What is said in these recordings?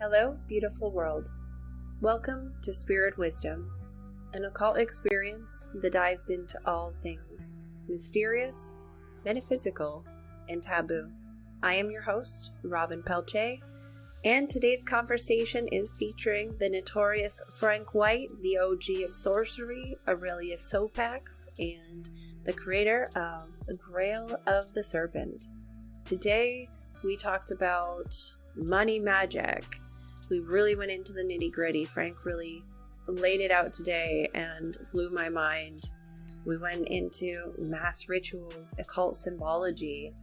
Hello, beautiful world. Welcome to Spirit Wisdom, an occult experience that dives into all things mysterious, metaphysical, and taboo. I am your host, Robin Pelche, and today's conversation is featuring the notorious Frank White, the OG of sorcery, Aurelius Sopax, and the creator of the Grail of the Serpent. Today, we talked about money magic. We really went into the nitty-gritty. Frank really laid it out today and blew my mind. We went into mass rituals, occult symbology,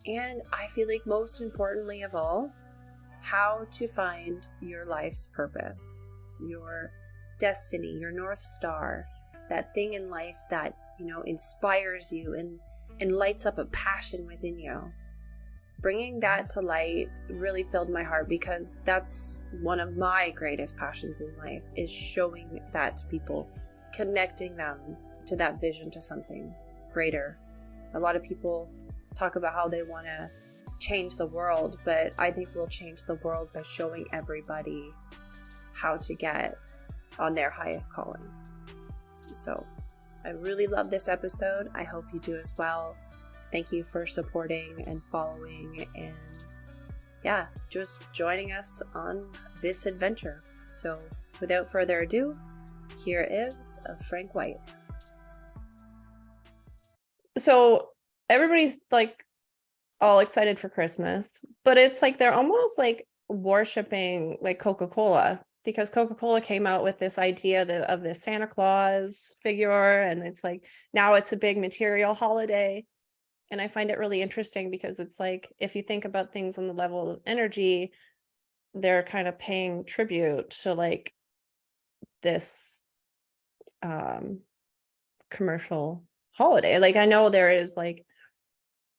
and I feel like most importantly of all, how to find your life's purpose, your destiny, your North Star, that thing in life that, inspires you and lights up a passion within you. Bringing that to light really filled my heart because that's one of my greatest passions in life, is showing that to people, connecting them to that vision, to something greater. A lot of people talk about how they want to change the world, but I think we'll change the world by showing everybody how to get on their highest calling. So I really love this episode. I hope you do as well. Thank you for supporting and following and just joining us on this adventure. So without further ado, here is Frank White. So everybody's like all excited for Christmas, but it's like they're almost like worshiping like Coca-Cola, because Coca-Cola came out with this idea of this Santa Claus figure, and it's like now it's a big material holiday. And I find it really interesting because it's like, if you think about things on the level of energy, they're kind of paying tribute to like this commercial holiday. Like, I know there is like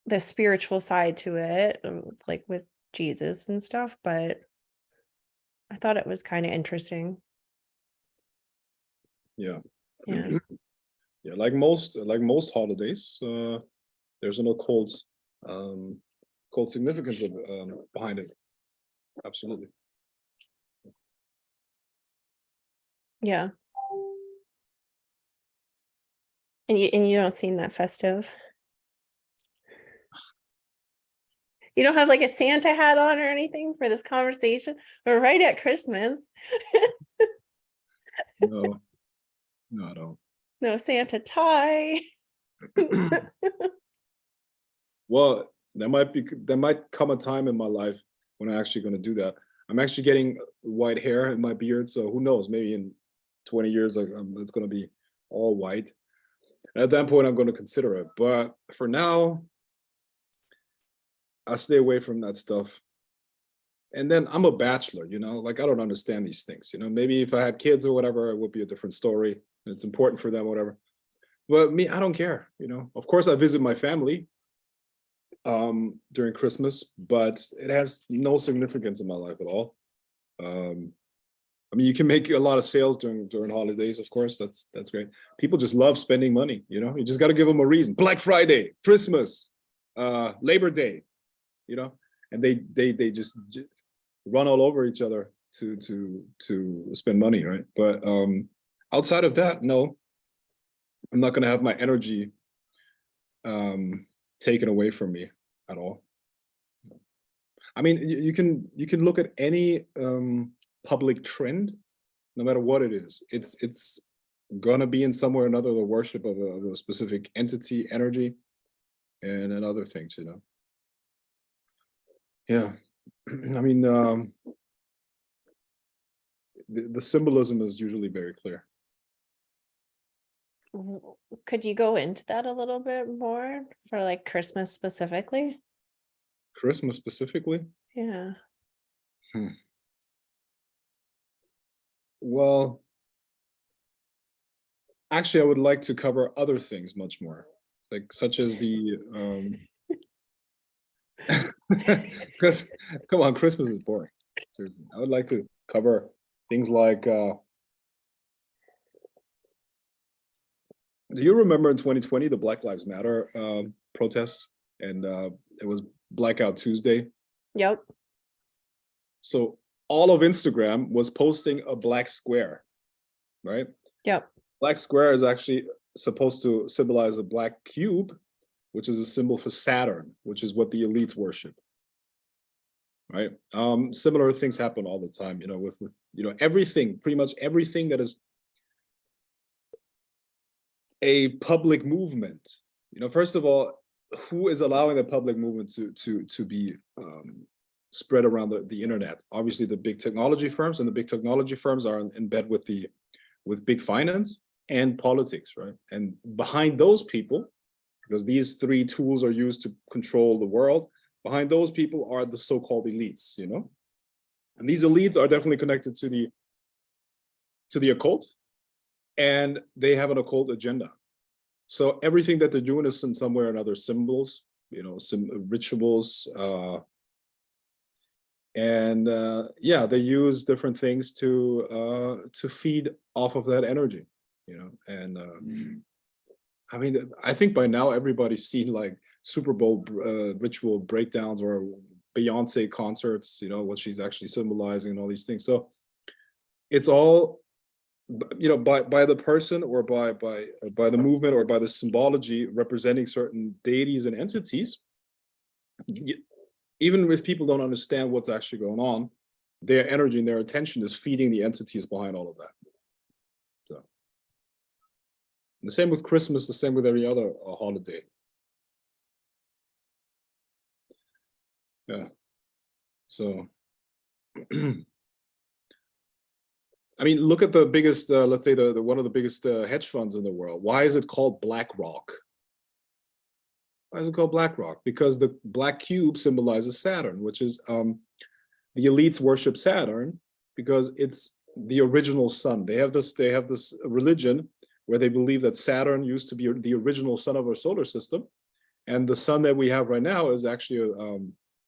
the spiritual side to it, like with Jesus and stuff, but I thought it was kind of interesting. Yeah. Yeah, like most holidays, there's an occult significance behind it. Absolutely. Yeah. And you don't seem that festive. You don't have like a Santa hat on or anything for this conversation? We're right at Christmas. No, I don't. No Santa tie. Well, there might come a time in my life when I'm actually going to do that. I'm actually getting white hair in my beard, so who knows? Maybe in 20 years, it's going to be all white. And at that point, I'm going to consider it. But for now, I stay away from that stuff. And then I'm a bachelor, like I don't understand these things. Maybe if I had kids or whatever, it would be a different story. It's important for them, whatever. But me, I don't care. Of course, I visit my family during Christmas, but it has no significance in my life at all. I mean, you can make a lot of sales during holidays, of course. That's great. People just love spending money. You just got to give them a reason. Black Friday, Christmas, Labor Day, and they just run all over each other to spend money, right? But outside of that, no, I'm not going to have my energy taken away from me at all. I mean, you can look at any public trend, no matter what it is. It's gonna be in some way or another the worship of a specific entity, energy, and other things. Yeah, I mean, the symbolism is usually very clear. Could you go into that a little bit more for like Christmas specifically? Christmas specifically? Yeah. Well, actually, I would like to cover other things much more, like such as the because come on, Christmas is boring. I would like to cover things like do you remember in 2020 the Black Lives Matter protests, and it was Blackout Tuesday? Yep. So all of Instagram was posting a black square, right? Yep. Black square is actually supposed to symbolize a black cube, which is a symbol for Saturn, which is what the elites worship. Right. Similar things happen all the time, with everything, pretty much everything that is a public movement. First of all, who is allowing the public movement to be spread around the internet? Obviously, the big technology firms, and the big technology firms are in bed with big finance and politics, right? And behind those people, because these three tools are used to control the world, behind those people are the so-called elites, and these elites are definitely connected to the occult, and they have an occult agenda. So everything that they're doing is in some way or another symbols, some rituals, and they use different things to feed off of that energy, and I mean, I think by now everybody's seen like Super Bowl ritual breakdowns or Beyonce concerts, what she's actually symbolizing and all these things. So it's all, by the person or by the movement or by the symbology representing certain deities and entities. Even if people don't understand what's actually going on, their energy and their attention is feeding the entities behind all of that. So the same with Christmas, the same with every other holiday. Yeah. So, I mean, look at the biggest, let's say the one of the biggest hedge funds in the world. Why is it called BlackRock? Why is it called BlackRock? Because the black cube symbolizes Saturn, which is the elites worship Saturn because it's the original sun. They have this religion where they believe that Saturn used to be the original sun of our solar system, and the sun that we have right now is actually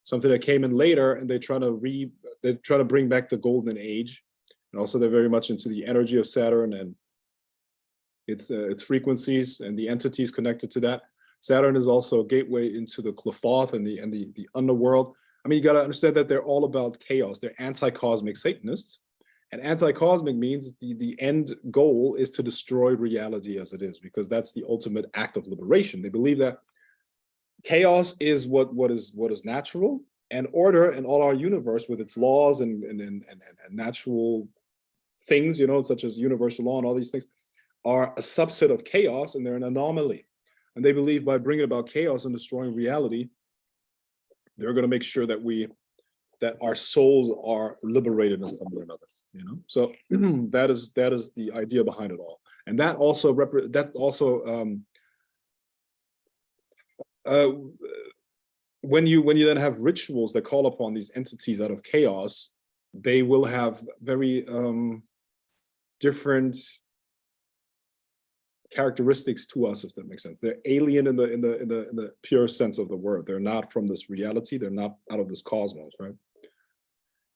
something that came in later, and they're trying to bring back the golden age. And also they're very much into the energy of Saturn and its frequencies and the entities connected to that. Saturn is also a gateway into the Qliphoth and the underworld. I mean, you got to understand that they're all about chaos. They're anti-cosmic Satanists. And anti-cosmic means the end goal is to destroy reality as it is, because that's the ultimate act of liberation. They believe that chaos is what is natural, and order in all our universe with its laws and natural things, such as universal law and all these things, are a subset of chaos, and they're an anomaly. And they believe by bringing about chaos and destroying reality, they're going to make sure that our souls are liberated in some way or another. So that is the idea behind it all, and that also when you then have rituals that call upon these entities out of chaos, they will have very different characteristics to us, if that makes sense. They're alien in the pure sense of the word. They're not from this reality. They're not out of this cosmos, right?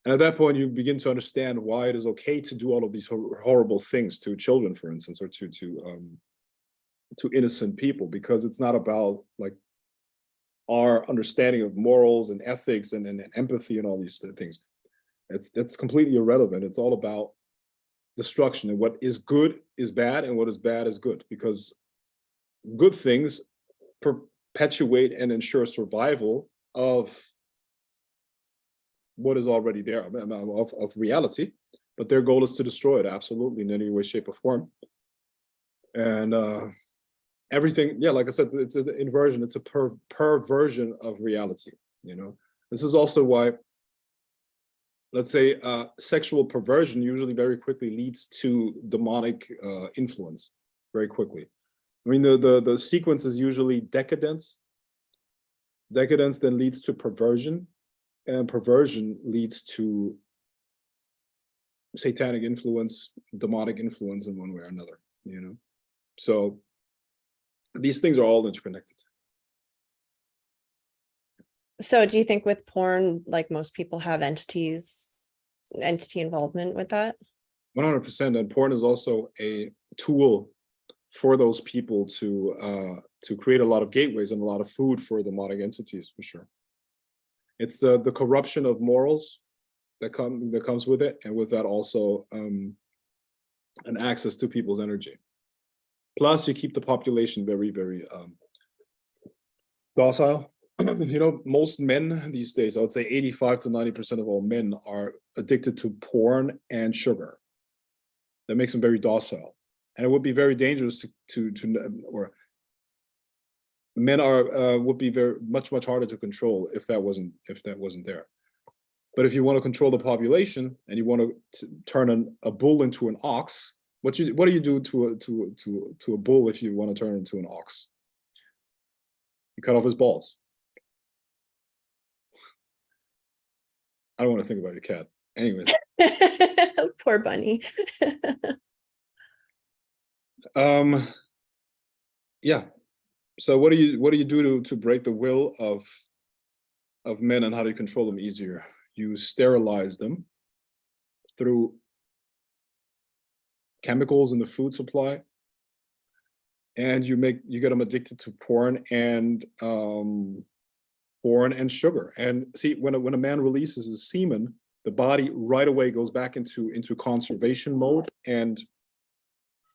And at that point, you begin to understand why it is okay to do all of these horrible things to children, for instance, or to innocent people, because it's not about like our understanding of morals and ethics and empathy and all these things. That's completely irrelevant. It's all about destruction, and what is good is bad and what is bad is good, because good things perpetuate and ensure survival of what is already there, of reality, but their goal is to destroy it absolutely in any way, shape, or form. And everything, like I said, it's an inversion, it's a perversion of reality. This is also why, let's say, sexual perversion usually very quickly leads to demonic influence very quickly. I mean, the sequence is usually decadence. Decadence then leads to perversion, and perversion leads to satanic influence, demonic influence in one way or another, So these things are all interconnected. So do you think with porn, like most people have entity involvement with that? 100%. And porn is also a tool for those people to create a lot of gateways and a lot of food for demonic entities, for sure. It's the corruption of morals that comes with it, and with that also an access to people's energy. Plus, you keep the population very, very docile. You know, most men these days, I would say 85 to 90% of all men are addicted to porn and sugar. That makes them very docile, and it would be very dangerous or men are would be very much harder to control if that wasn't there. But if you want to control the population and you want to turn a bull into an ox, what do you do to a bull if you want to turn it into an ox? You cut off his balls. I don't want to think about your cat. Anyway. Poor bunny. Yeah. So what do you do to break the will of men, and how do you control them easier? You sterilize them through chemicals in the food supply, and you get them addicted to porn and sugar. And see, when a man releases his semen, the body right away goes back into conservation mode and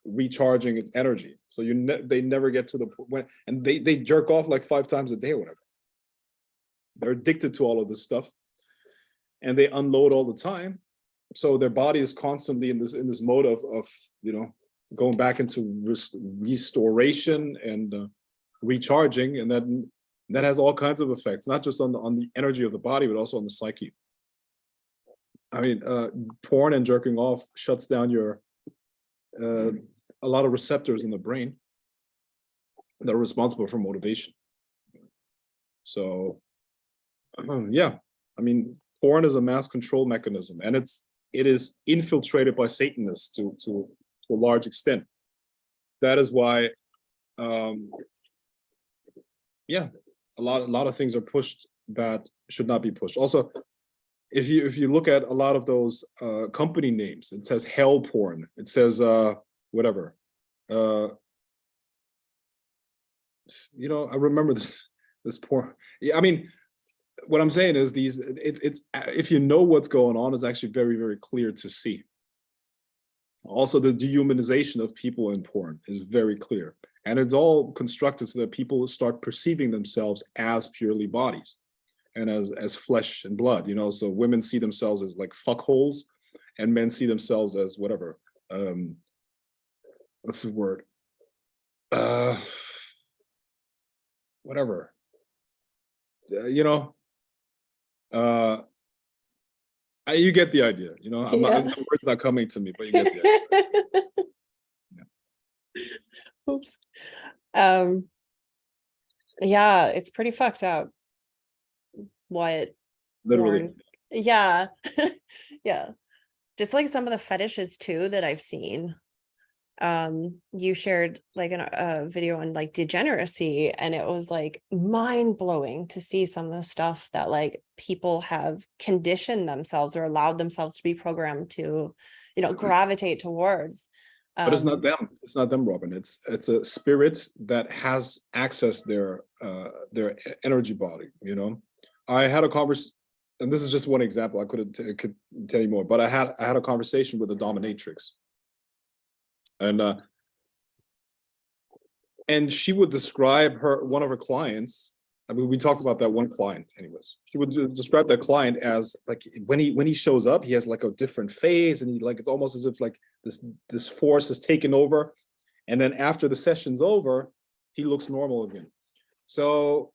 recharging its energy. So they never get to the point, and they jerk off like 5 times a day or whatever. They're addicted to all of this stuff, and they unload all the time. So their body is constantly in this mode of going back into restoration and recharging, and that has all kinds of effects, not just on the energy of the body, but also on the psyche. I mean, porn and jerking off shuts down a lot of receptors in the brain that are responsible for motivation. So, yeah, I mean, porn is a mass control mechanism, and it is infiltrated by Satanists to a large extent. That is why, yeah, a lot of things are pushed that should not be pushed. Also, if you look at a lot of those company names, it says hell porn. It says whatever. I remember this porn. Yeah, I mean, what I'm saying is it's if you know what's going on, it's actually very, very clear to see. Also, the dehumanization of people in porn is very clear, and it's all constructed so that people start perceiving themselves as purely bodies and as flesh and blood. So women see themselves as like fuckholes, and men see themselves as whatever. What's the word? Whatever. You get the idea. The word's not coming to me, but you get the idea. Yeah. Oops. Yeah, it's pretty fucked up. What? Literally. Porn. Yeah. Yeah. Just like some of the fetishes too that I've seen. You shared like a video on like degeneracy, and it was like mind-blowing to see some of the stuff that like people have conditioned themselves or allowed themselves to be programmed to gravitate towards. But it's not them, Robin. It's a spirit that has accessed their energy body. I had a conversation, and this is just one example. I could tell you more, but I had a conversation with a dominatrix. And she would describe one of her clients. I mean, we talked about that one client anyways. She would describe that client as like when he shows up, he has like a different phase, and it's almost as if like this force has taken over. And then after the session's over, he looks normal again. So,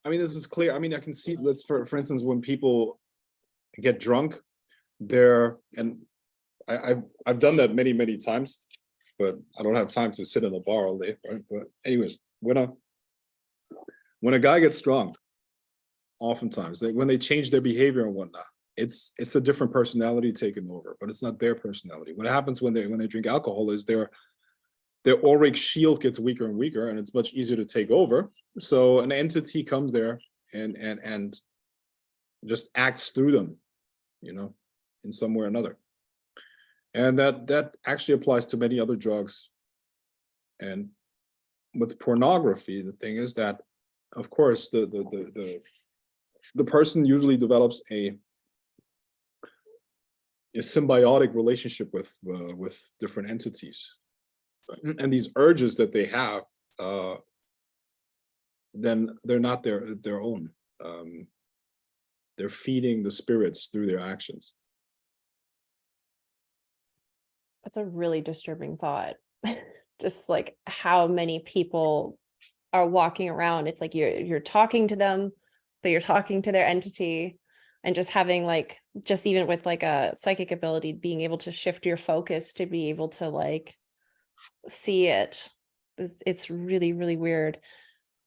I mean, this is clear. I mean, I can see, for instance, when people get drunk, and I've done that many, many times, but I don't have time to sit in a bar all day. Right? But anyways, when a guy gets drunk, oftentimes when they change their behavior and whatnot, it's a different personality taking over, but it's not their personality. What happens when they drink alcohol is their auric shield gets weaker and weaker, and it's much easier to take over. So an entity comes there and just acts through them, in some way or another. And that actually applies to many other drugs. And with pornography, the thing is that, of course, the person usually develops a a symbiotic relationship with different entities, and these urges that they have, then they're not their own. They're feeding the spirits through their actions. That's a really disturbing thought. Just like how many people are walking around. It's like you're talking to them, but you're talking to their entity, and just having like, just even with like a psychic ability, being able to shift your focus to be able to like see it. It's really, really weird.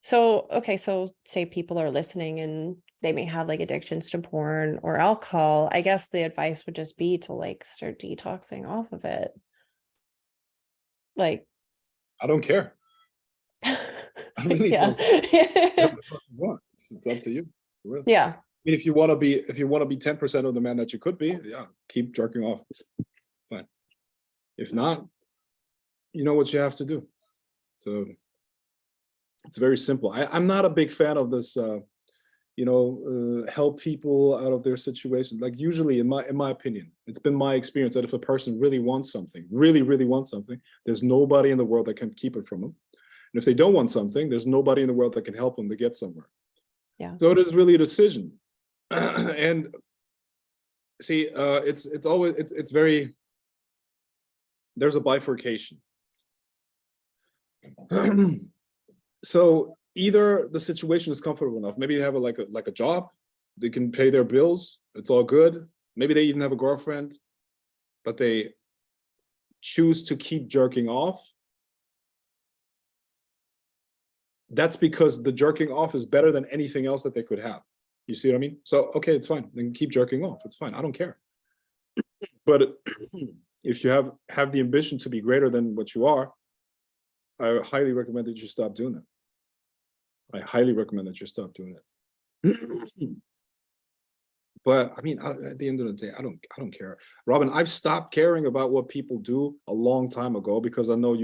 So, okay, so say people are listening and they may have like addictions to porn or alcohol. I guess the advice would just be to like start detoxing off of it. Like, I don't care. I really yeah. don't care what the fuck you want. It's up to you. For real. Yeah. I mean, if you want to be 10% of the man that you could be, yeah, keep jerking off. Fine. If not, you know what you have to do. So it's very simple. I'm not a big fan of this, help people out of their situation. Like usually, in my opinion, it's been my experience that if a person really wants something, really, really wants something, there's nobody in the world that can keep it from them. And if they don't want something, there's nobody in the world that can help them to get somewhere. Yeah. So it is really a decision. And see, it's always, it's very, there's a bifurcation. So either the situation is comfortable enough. Maybe they have like a job, they can pay their bills, it's all good. Maybe they even have a girlfriend, but they choose to keep jerking off. That's because the jerking off is better than anything else that they could have. You see what I mean? So, okay, it's fine. Then keep jerking off. It's fine. I don't care. But if you have the ambition to be greater than what you are, I highly recommend that you stop doing that. I highly recommend that you stop doing it. But I mean, at the end of the day, I don't care. Robin, I've stopped caring about what people do a long time ago because I know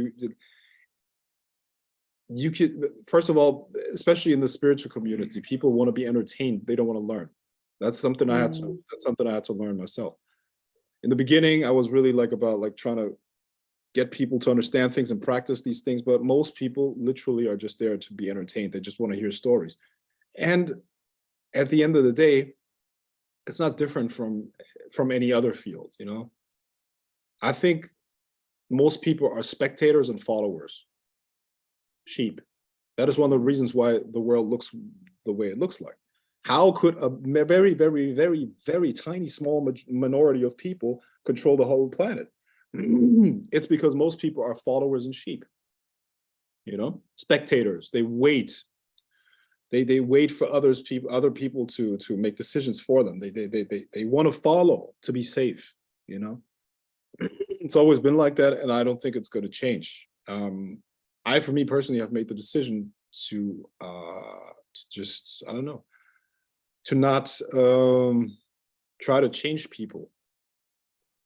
you could, first of all, especially in the spiritual community, people want to be entertained. They don't want to learn. That's something I had to learn myself. In the beginning, I was really about trying to get people to understand things and practice these things. But most people literally are just there to be entertained. They just want to hear stories. And at the end of the day, it's not different from any other field, you know? I think most people are spectators and followers. Sheep. That is one of the reasons why the world looks the way it looks like. How could a very, very, very, very tiny, small minority of people control the whole planet? It's because most people are followers and sheep. You know, spectators. They wait. They wait for other people to make decisions for them. They want to follow to be safe. You know, it's always been like that, and I don't think it's going to change. For me personally, have made the decision to just, I don't know, to not try to change people,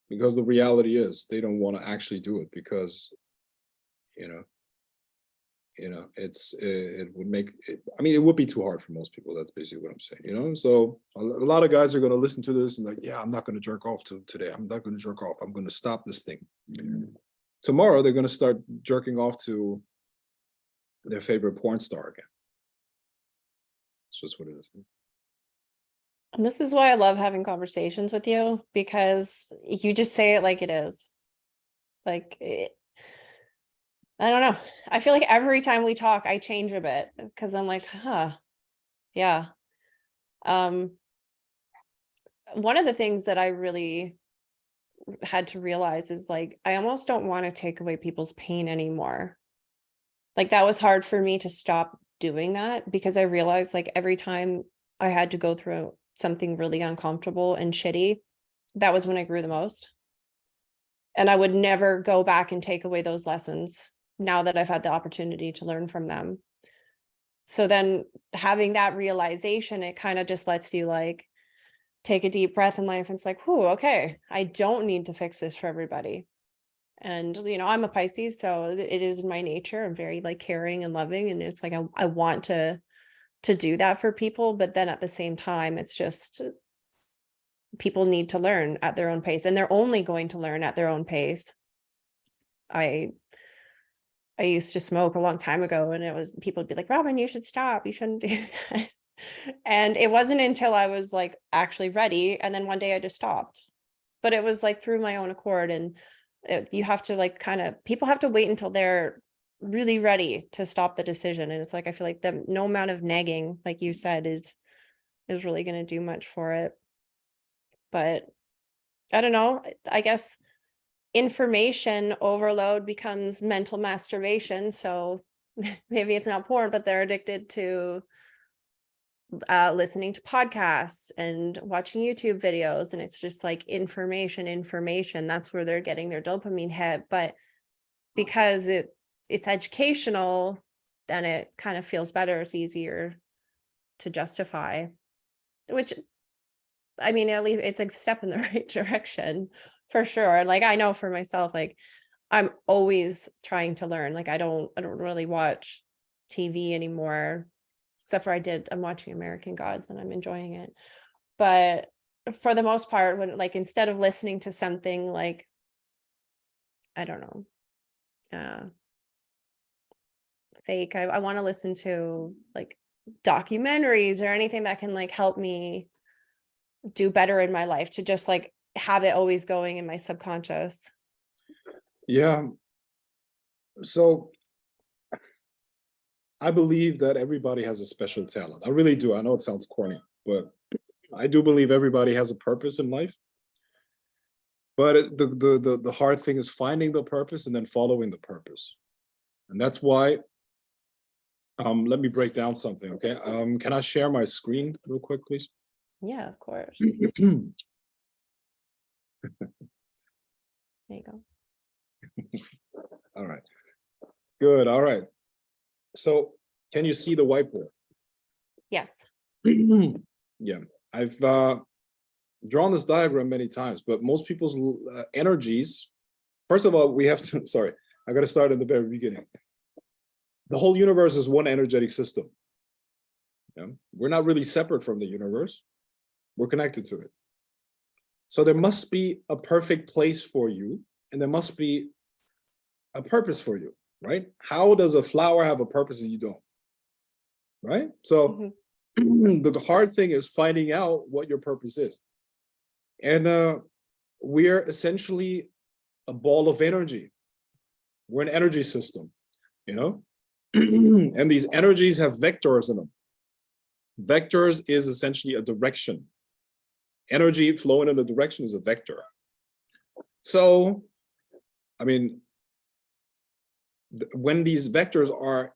because the reality is they don't want to actually do it because, it would make it, I mean, it would be too hard for most people. That's basically what I'm saying, you know? So a lot of guys are going to listen to this and like, yeah, I'm not going to jerk off today. I'm not going to jerk off. I'm going to stop this thing. Tomorrow, they're going to start jerking off to their favorite porn star again. It's just what it is. And this is why I love having conversations with you, because you just say it like it is. Like, I don't know. I feel like every time we talk, I change a bit because I'm like, yeah. One of the things that I really had to realize is like, I almost don't want to take away people's pain anymore. Like that was hard for me to stop doing that, because I realized like every time I had to go through something really uncomfortable and shitty, that was when I grew the most. And I would never go back and take away those lessons now that I've had the opportunity to learn from them. So then having that realization, it kind of just lets you like take a deep breath in life. And it's like, whew, okay, I don't need to fix this for everybody. And, I'm a Pisces, so it is my nature. I'm very like caring and loving. And it's like, I want to do that for people. But then at the same time, it's just people need to learn at their own pace, and they're only going to learn at their own pace. I used to smoke a long time ago, and it was, people would be like, Robin, you should stop. You shouldn't do that. And it wasn't until I was like actually ready. And then one day I just stopped, but it was like through my own accord. And you have to like people have to wait until they're really ready to stop the decision. And it's like, I feel like no amount of nagging, like you said, is really going to do much for it. But I don't know, I guess information overload becomes mental masturbation. So maybe it's not porn, but they're addicted to listening to podcasts and watching YouTube videos. And it's just like information. That's where they're getting their dopamine hit. But because it's educational, then it kind of feels better. It's easier to justify, which, I mean, at least it's a step in the right direction for sure. Like, I know for myself, like, I'm always trying to learn. Like, I don't really watch TV anymore, except for I'm watching American Gods and I'm enjoying it. But for the most part, when, like, instead of listening to something like, I don't know, fake, I want to listen to like documentaries or anything that can like help me do better in my life, to just like have it always going in my subconscious. Yeah. So I believe that everybody has a special talent. I really do. I know it sounds corny, but I do believe everybody has a purpose in life. But the hard thing is finding the purpose and then following the purpose. And that's why, let me break down something, okay? Can I share my screen real quick, please? Yeah, of course. There you go. All right. Good. All right. So can you see the whiteboard? Yes. Yeah. I've drawn this diagram many times, but most people's energies, first of all, we have to, sorry, I got to start at the very beginning. The whole universe is one energetic system. Yeah? We're not really separate from the universe. We're connected to it. So there must be a perfect place for you, and there must be a purpose for you, right? How does a flower have a purpose and you don't? Right? So the hard thing is finding out what your purpose is. And we're essentially a ball of energy. We're an energy system, you know? And these energies have vectors in them. Vectors is essentially a direction. Energy flowing in a direction is a vector. So, I mean, when these vectors are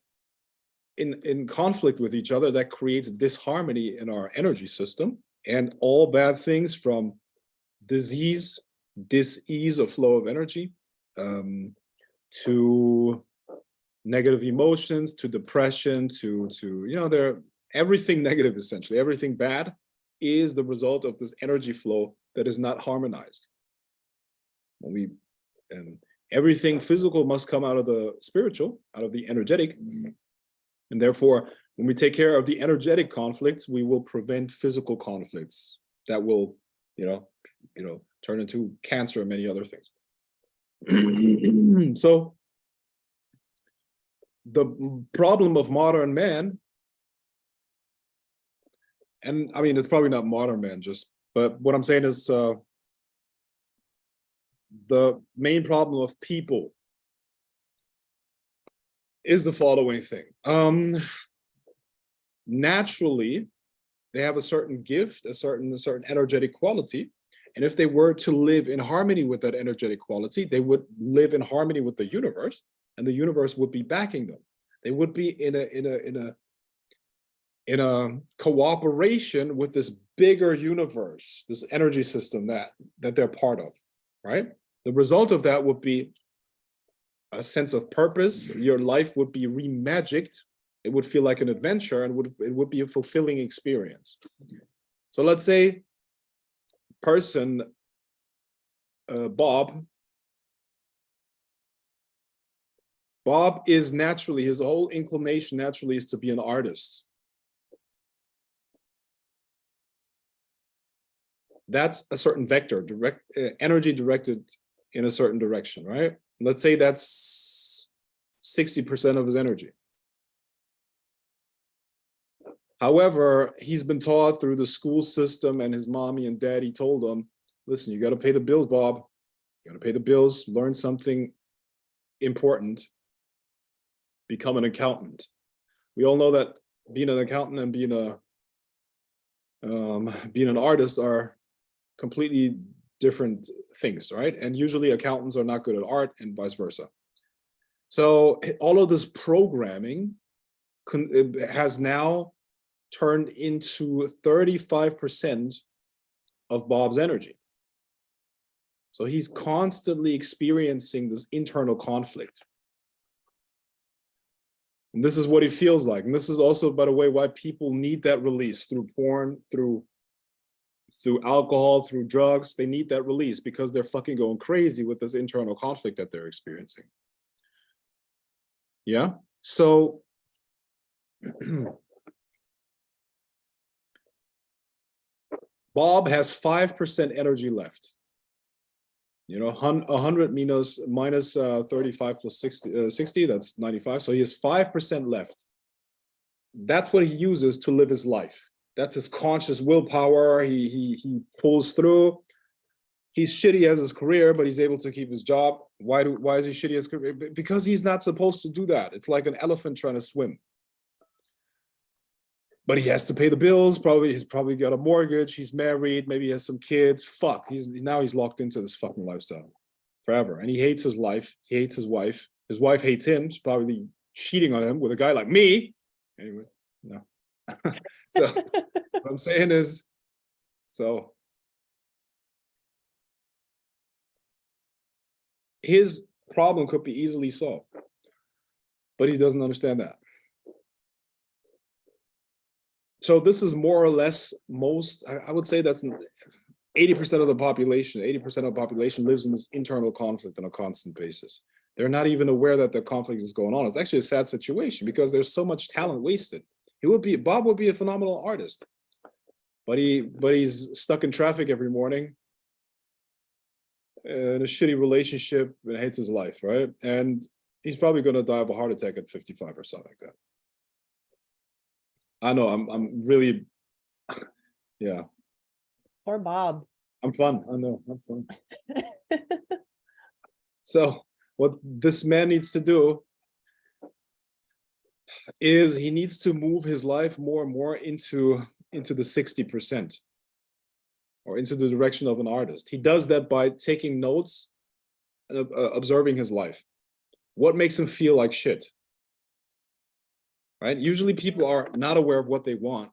in conflict with each other, that creates disharmony in our energy system, and all bad things from disease, dis-ease of flow of energy, to negative emotions, to depression, to you know, everything negative, essentially everything bad is the result of this energy flow that is not harmonized. And everything physical must come out of the spiritual, out of the energetic. And therefore, when we take care of the energetic conflicts, we will prevent physical conflicts that will, you know, turn into cancer and many other things. So the problem of modern man, and I mean, it's probably not modern man, but what I'm saying is the main problem of people is the following thing. Naturally, they have a certain gift, a certain energetic quality. And if they were to live in harmony with that energetic quality, they would live in harmony with the universe, and the universe would be backing them. They would be in a cooperation with this bigger universe, this energy system that they're part of, right? The result of that would be a sense of purpose. Your life would be re-magicked. It would feel like an adventure, and it would be a fulfilling experience. So let's say person Bob is naturally, his whole inclination naturally is to be an artist. that's a certain vector, energy directed in a certain direction, right? Let's say that's 60% of his energy. However, he's been taught through the school system, and his mommy and daddy told him, listen, you got to pay the bills, Bob. You got to pay the bills, learn something important, become an accountant. We all know that being an accountant and being an artist are completely different things, right? And usually accountants are not good at art and vice versa. So all of this programming has now turned into 35% of Bob's energy. So he's constantly experiencing this internal conflict. And this is what he feels like. And this is also, by the way, why people need that release through porn, through alcohol, through drugs. They need that release because they're fucking going crazy with this internal conflict that they're experiencing. Yeah. So Bob has 5% energy left. You know, 100 minus 35 plus 60, that's 95. So he has 5% left. That's what he uses to live his life. That's his conscious willpower. He pulls through. He's shitty as his career, but he's able to keep his job. Why is he shitty as career? Because he's not supposed to do that. It's like an elephant trying to swim. But he has to pay the bills. He's probably got a mortgage. He's married. Maybe he has some kids. Fuck. Now he's locked into this fucking lifestyle forever. And he hates his life. He hates his wife. His wife hates him. She's probably cheating on him with a guy like me. Anyway, no. So what I'm saying is, so his problem could be easily solved, but he doesn't understand that. So this is more or less I would say that's 80% of the population. 80% of the population lives in this internal conflict on a constant basis. They're not even aware that the conflict is going on. It's actually a sad situation because there's so much talent wasted. Bob would be a phenomenal artist, but he's stuck in traffic every morning, in a shitty relationship, and hates his life, right? And he's probably going to die of a heart attack at 55 or something like that. I know, I'm really, yeah. Poor Bob. I'm fun. I know, I'm fun. So what this man needs to do is he needs to move his life more and more into the 60% or into the direction of an artist. He does that by taking notes and observing his life. What makes him feel like shit? Right? Usually people are not aware of what they want,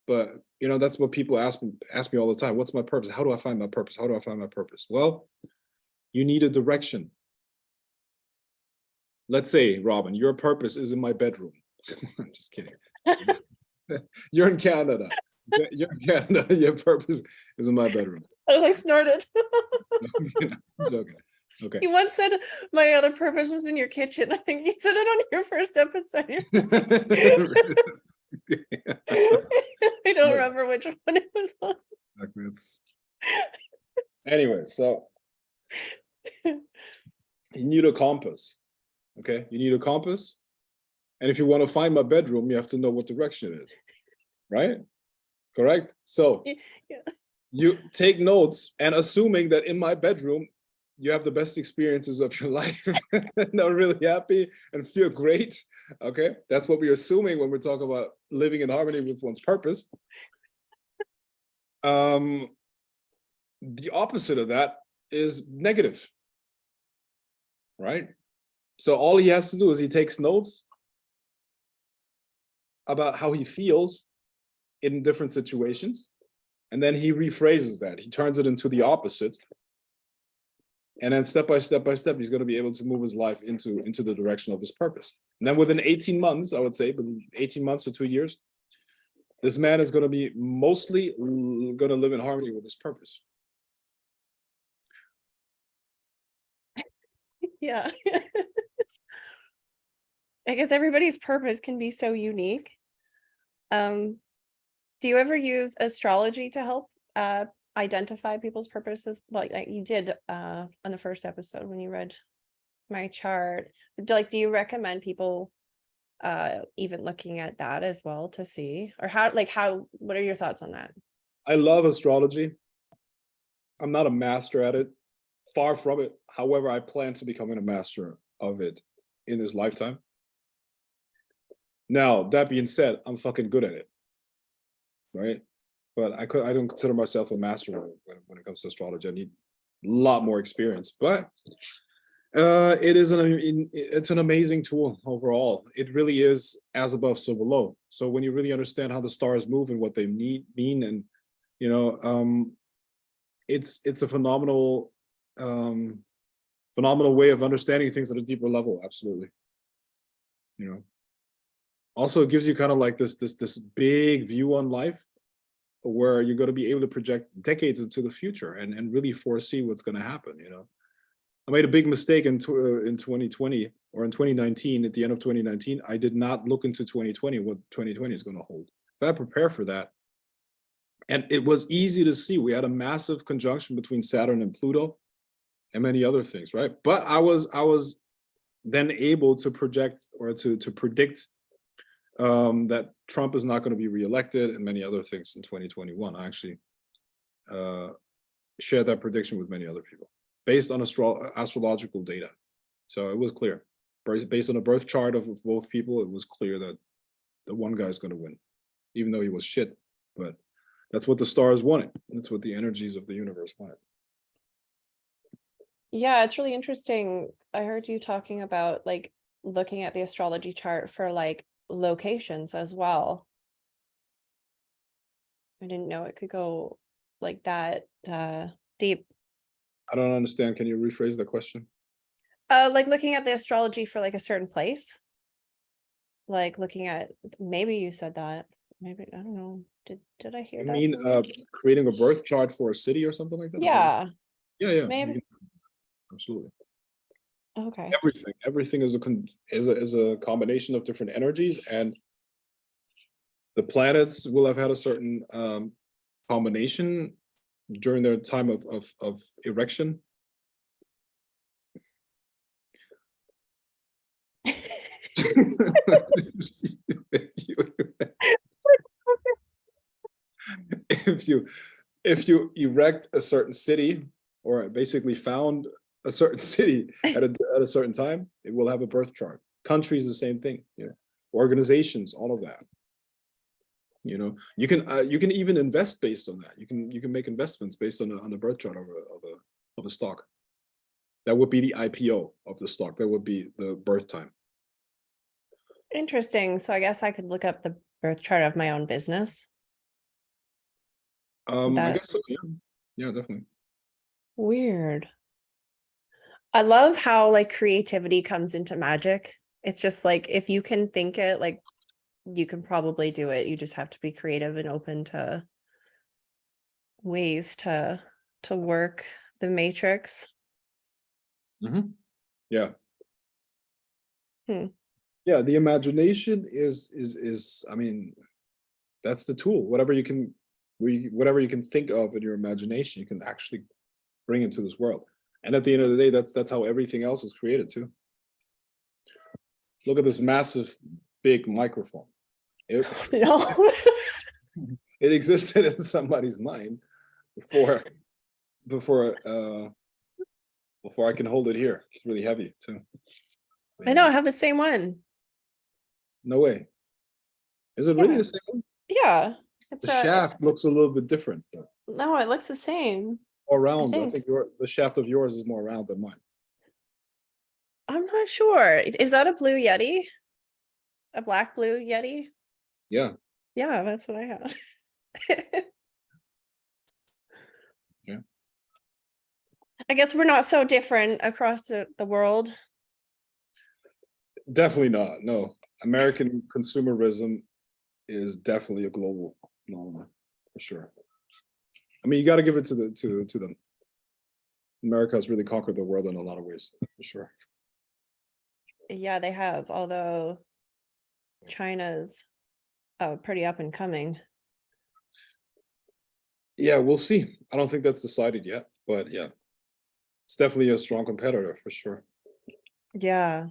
but you know, that's what people ask me all the time. What's my purpose? How do I find my purpose? How do I find my purpose? Well, you need a direction. Let's say, Robin, your purpose is in my bedroom. I'm just kidding. You're in Canada. You're in Canada. Your purpose is in my bedroom. I snorted. I'm joking. Okay. You once said my other purpose was in your kitchen. I think you said it on your first episode. I don't remember which one it was on. Anyway, so you need a compass. Okay, you need a compass. And if you want to find my bedroom, you have to know what direction it is. Right? Correct? So yeah. You take notes, and assuming that in my bedroom, you have the best experiences of your life and are really happy and feel great. Okay, that's what we're assuming when we talk about living in harmony with one's purpose. The opposite of that is negative, right? So all he has to do is he takes notes about how he feels in different situations, and then he rephrases that. He turns it into the opposite. And then step by step, he's going to be able to move his life into the direction of his purpose. And then within 18 months, I would say, but 18 months to 2 years, this man is going to be mostly going to live in harmony with his purpose. Yeah. I guess everybody's purpose can be so unique. Do you ever use astrology to help identify people's purposes, like you did on the first episode when you read my chart. Do you recommend people even looking at that as well to see, or what are your thoughts on that? I love astrology. I'm not a master at it, far from it. However, I plan to becoming a master of it in this lifetime. Now, that being said, I'm fucking good at it, right? But I don't consider myself a master when it comes to astrology. I need a lot more experience, but it's an amazing tool overall. It really is as above, so below. So when you really understand how the stars move and what they mean, and it's a phenomenal way of understanding things at a deeper level. Absolutely. Also, it gives you kind of like this big view on life, where you're going to be able to project decades into the future and really foresee what's going to happen. I made a big mistake in 2020 or in 2019. At the end of 2019, I did not look into 2020, what 2020 is going to hold. If I prepare for that, and it was easy to see, we had a massive conjunction between Saturn and Pluto and many other things, right? But I was then able to project or to predict that Trump is not going to be reelected and many other things in 2021. I actually shared that prediction with many other people based on astrological data. So it was clear. Based on a birth chart of both people, it was clear that the one guy's going to win, even though he was shit. But that's what the stars wanted. That's what the energies of the universe wanted. Yeah, it's really interesting. I heard you talking about like looking at the astrology chart for like locations as well. I didn't know it could go like that deep. I don't understand. Can you rephrase the question? Like looking at the astrology for like a certain place. Like looking at, maybe you said that. Maybe, I don't know. Did I hear You that? mean creating a birth chart for a city or something like that? Yeah. Yeah. Maybe. Absolutely. Okay. Everything is a combination of different energies, and the planets will have had a certain combination during their time of erection. if you erect a certain city, or basically found a certain city at a certain time, it will have a birth chart. Countries, the same thing. Organizations, all of that. You can even invest based on that. You can make investments based on the birth chart of a stock. That would be the IPO of the stock. That would be the birth time. Interesting. So I guess I could look up the birth chart of my own business. I guess so. Yeah, definitely. Weird. I love how like creativity comes into Magick. It's just like if you can think it, like you can probably do it. You just have to be creative and open to ways to work the matrix. Mm-hmm. Yeah. Hmm. Yeah, the imagination is I mean, that's the tool. Whatever you can think of in your imagination, you can actually bring into this world. And at the end of the day, that's how everything else is created too. Look at this massive, big microphone. It existed in somebody's mind before I can hold it here. It's really heavy too. I know, I have the same one. No way. Is it really the same one? Yeah. The shaft looks a little bit different though. No, it looks the same. More round. I think the shaft of yours is more round than mine. I'm not sure. Is that a blue Yeti? A black blue Yeti? Yeah. Yeah, that's what I have. Yeah. I guess we're not so different across the world. Definitely not. No. American consumerism is definitely a global phenomenon for sure. I mean, you got to give it to them. America has really conquered the world in a lot of ways, for sure. Yeah, they have, although China's pretty up and coming. Yeah, we'll see. I don't think that's decided yet, but yeah, it's definitely a strong competitor for sure. Yeah.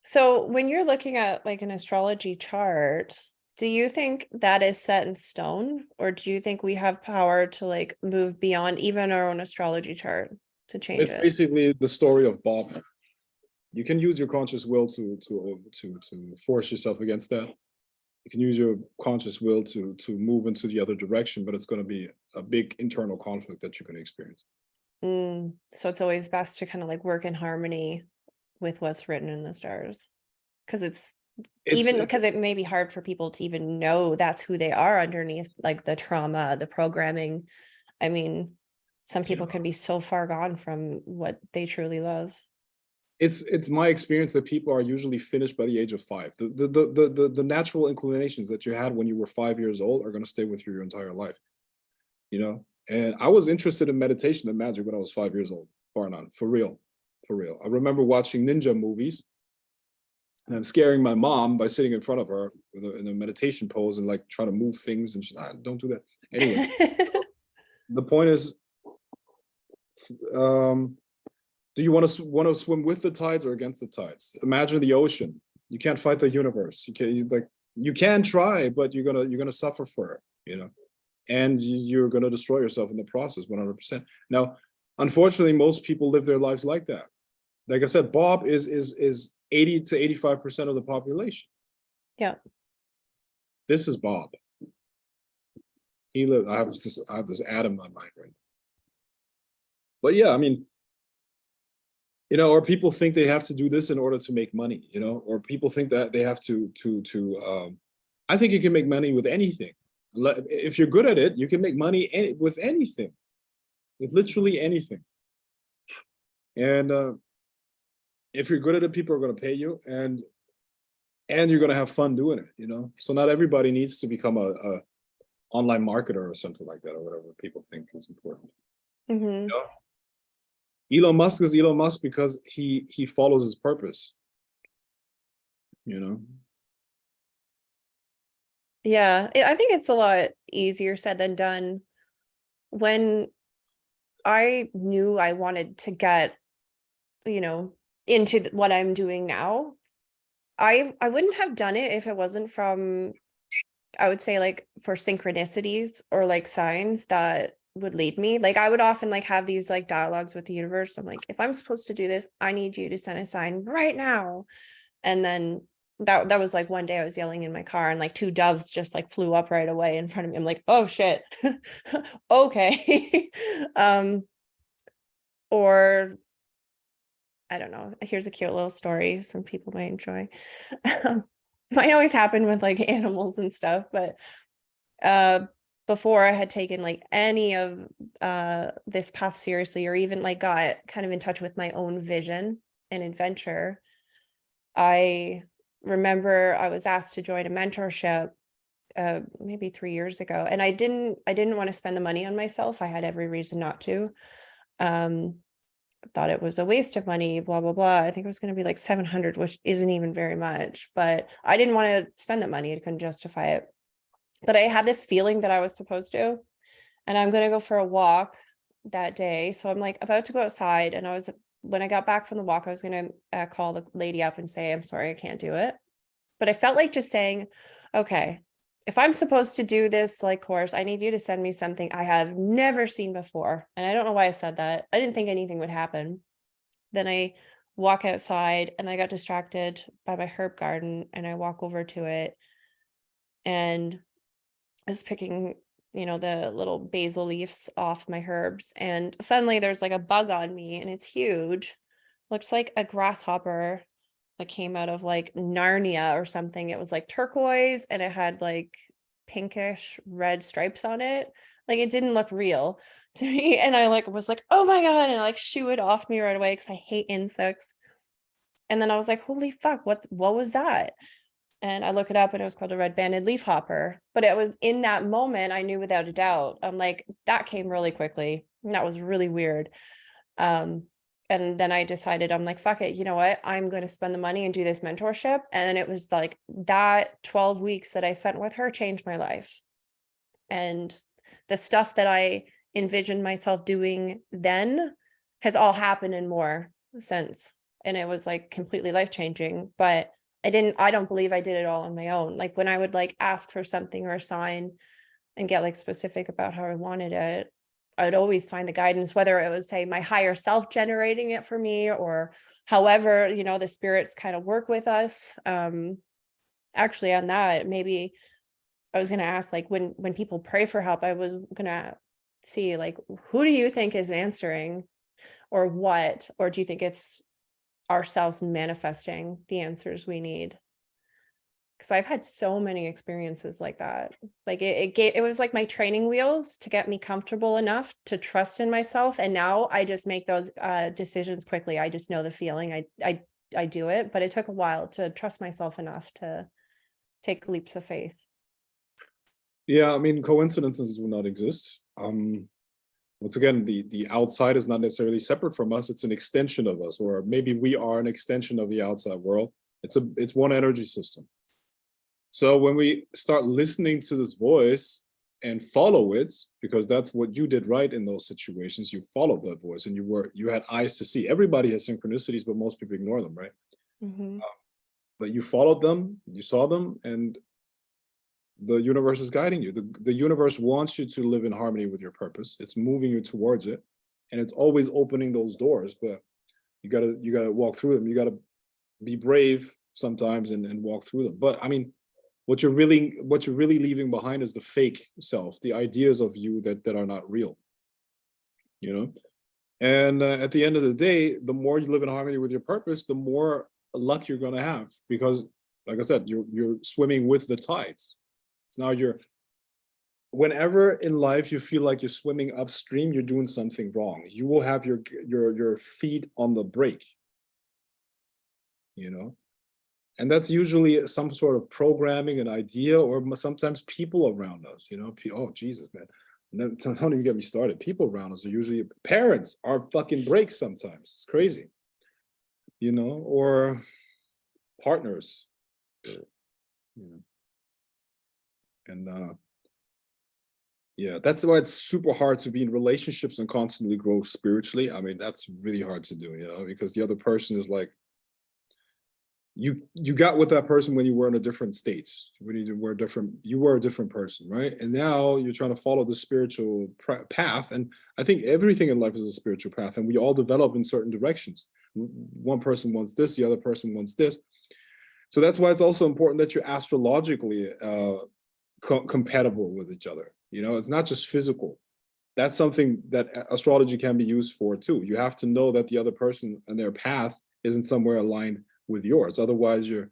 So when you're looking at like an astrology chart, do you think that is set in stone, or do you think we have power to like move beyond even our own astrology chart to change It's it? basically the story of Bob. You can use your conscious will to force yourself against that. You can use your conscious will to move into the other direction, but it's going to be a big internal conflict that you're going to experience. So it's always best to kind of like work in harmony with what's written in the stars, because it's even because it may be hard for people to even know that's who they are underneath like the trauma, the programming. I mean, some people can be so far gone from what they truly love. It's my experience that people are usually finished by the age of 5. The natural inclinations that you had when you were 5 years old are going to stay with you your entire life, you know. And I was interested in meditation and magic when I was 5 years old, bar none, for real, for real. I remember watching ninja movies and then scaring my mom by sitting in front of her in a meditation pose and like trying to move things, and she's like, don't do that. Anyway, the point is, do you want to swim with the tides or against the tides? Imagine the ocean. You can't fight the universe. You can try, but you're gonna suffer for it, you know, and you're gonna destroy yourself in the process 100%. Now, unfortunately, most people live their lives like that. Like I said, Bob is 80 to 85% of the population. Yeah. This is Bob. He lived. I have this Adam in my mind right now. But yeah, I mean, you know, or people think they have to do this in order to make money, you know, or people think that they have to I think you can make money with anything. If you're good at it, you can make money with anything, with literally anything. And if you're good at it, people are going to pay you, and you're going to have fun doing it, you know. So not everybody needs to become a online marketer or something like that, or whatever people think is important. You know? Elon Musk is Elon Musk because he follows his purpose, you know. Yeah, I think it's a lot easier said than done. When I knew I wanted to get, you know, into what I'm doing now, I wouldn't have done it if it wasn't from, I would say, like, for synchronicities or like signs that would lead me. Like I would often like have these like dialogues with the universe. I'm like, if I'm supposed to do this, I need you to send a sign right now. And then that was like one day I was yelling in my car and like 2 doves just like flew up right away in front of me. I'm like, oh shit. Okay. Or I don't know. Here's a cute little story some people might enjoy. Might always happen with like animals and stuff, but before I had taken like any of this path seriously, or even like got kind of in touch with my own vision and adventure, I remember I was asked to join a mentorship maybe 3 years ago, and I didn't want to spend the money on myself. I had every reason not to. Thought it was a waste of money, blah blah blah. I think it was going to be like 700, which isn't even very much, but I didn't want to spend that money. I couldn't justify it. But I had this feeling that I was supposed to, and I'm going to go for a walk that day. So I'm like about to go outside, and when I got back from the walk, I was going to call the lady up and say, I'm sorry, I can't do it. But I felt like just saying, okay, if I'm supposed to do this like course, I need you to send me something I have never seen before. And I don't know why I said that. I didn't think anything would happen. Then I walk outside and I got distracted by my herb garden, and I walk over to it and I was picking, the little basil leaves off my herbs, and suddenly there's like a bug on me, and it's huge. Looks like a grasshopper that came out of like Narnia or something. It was like turquoise and it had like pinkish red stripes on it. Like it didn't look real to me. And I like was like, oh my God. And I like shoo it off me right away because I hate insects. And then I was like, holy fuck, what was that? And I look it up and it was called a red-banded leafhopper. But it was in that moment, I knew without a doubt. I'm like, that came really quickly. And that was really weird. And then I decided, I'm like, fuck it. You know what? I'm going to spend the money and do this mentorship. And it was like that 12 weeks that I spent with her changed my life. And the stuff that I envisioned myself doing then has all happened and more since. And it was like completely life-changing. But I don't believe I did it all on my own. Like when I would like ask for something or a sign and get like specific about how I wanted it, I would always find the guidance, whether it was, say, my higher self generating it for me, or however, you know, the spirits kind of work with us. Actually, on that, maybe I was going to ask, like, when people pray for help, I was going to see, like, who do you think is answering, or what? Or do you think it's ourselves manifesting the answers we need? Because I've had so many experiences like that. Like it was like my training wheels to get me comfortable enough to trust in myself. And now I just make those decisions quickly. I just know the feeling. I do it, but it took a while to trust myself enough to take leaps of faith. Yeah, I mean, coincidences do not exist. Once again, the outside is not necessarily separate from us. It's an extension of us, or maybe we are an extension of the outside world. It's one energy system. So when we start listening to this voice and follow it, because that's what you did right in those situations, you followed that voice and you had eyes to see. Everybody has synchronicities, but most people ignore them, right? Mm-hmm. But you followed them, you saw them, and the universe is guiding you. The universe wants you to live in harmony with your purpose. It's moving you towards it, and it's always opening those doors. But you gotta walk through them. You gotta be brave sometimes and walk through them. But I mean, what you're really leaving behind is the fake self, the ideas of you that are not real. You know, and at the end of the day, the more you live in harmony with your purpose, the more luck you're gonna have, because, like I said, you're swimming with the tides. So now whenever in life you feel like you're swimming upstream, you're doing something wrong. You will have your feet on the brake. You know, and that's usually some sort of programming, an idea, or sometimes people around us. You know, oh Jesus, man, don't even get me started. People around us are usually parents are fucking brakes sometimes. It's crazy. You know, or partners. You know, and yeah, that's why it's super hard to be in relationships and constantly grow spiritually. I mean, that's really hard to do, you know, because the other person is like, you got with that person when you were in a different state, when you were a different person, right? And now you're trying to follow the spiritual path. And I think everything in life is a spiritual path, and we all develop in certain directions. One person wants this, the other person wants this. So that's why it's also important that you're astrologically compatible with each other. You know, it's not just physical. That's something that astrology can be used for too. You have to know that the other person and their path isn't somewhere aligned with yours. Otherwise, you're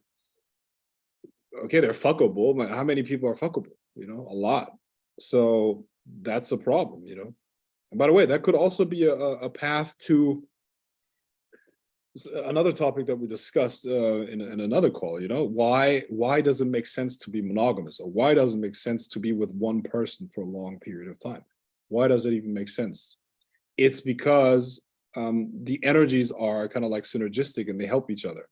okay. They're fuckable, but how many people are fuckable? You know, a lot. So that's a problem. You know. And by the way, that could also be a path to another topic that we discussed in another call. You know, why does it make sense to be monogamous, or why does it make sense to be with one person for a long period of time? Why does it even make sense? It's because the energies are kind of like synergistic and they help each other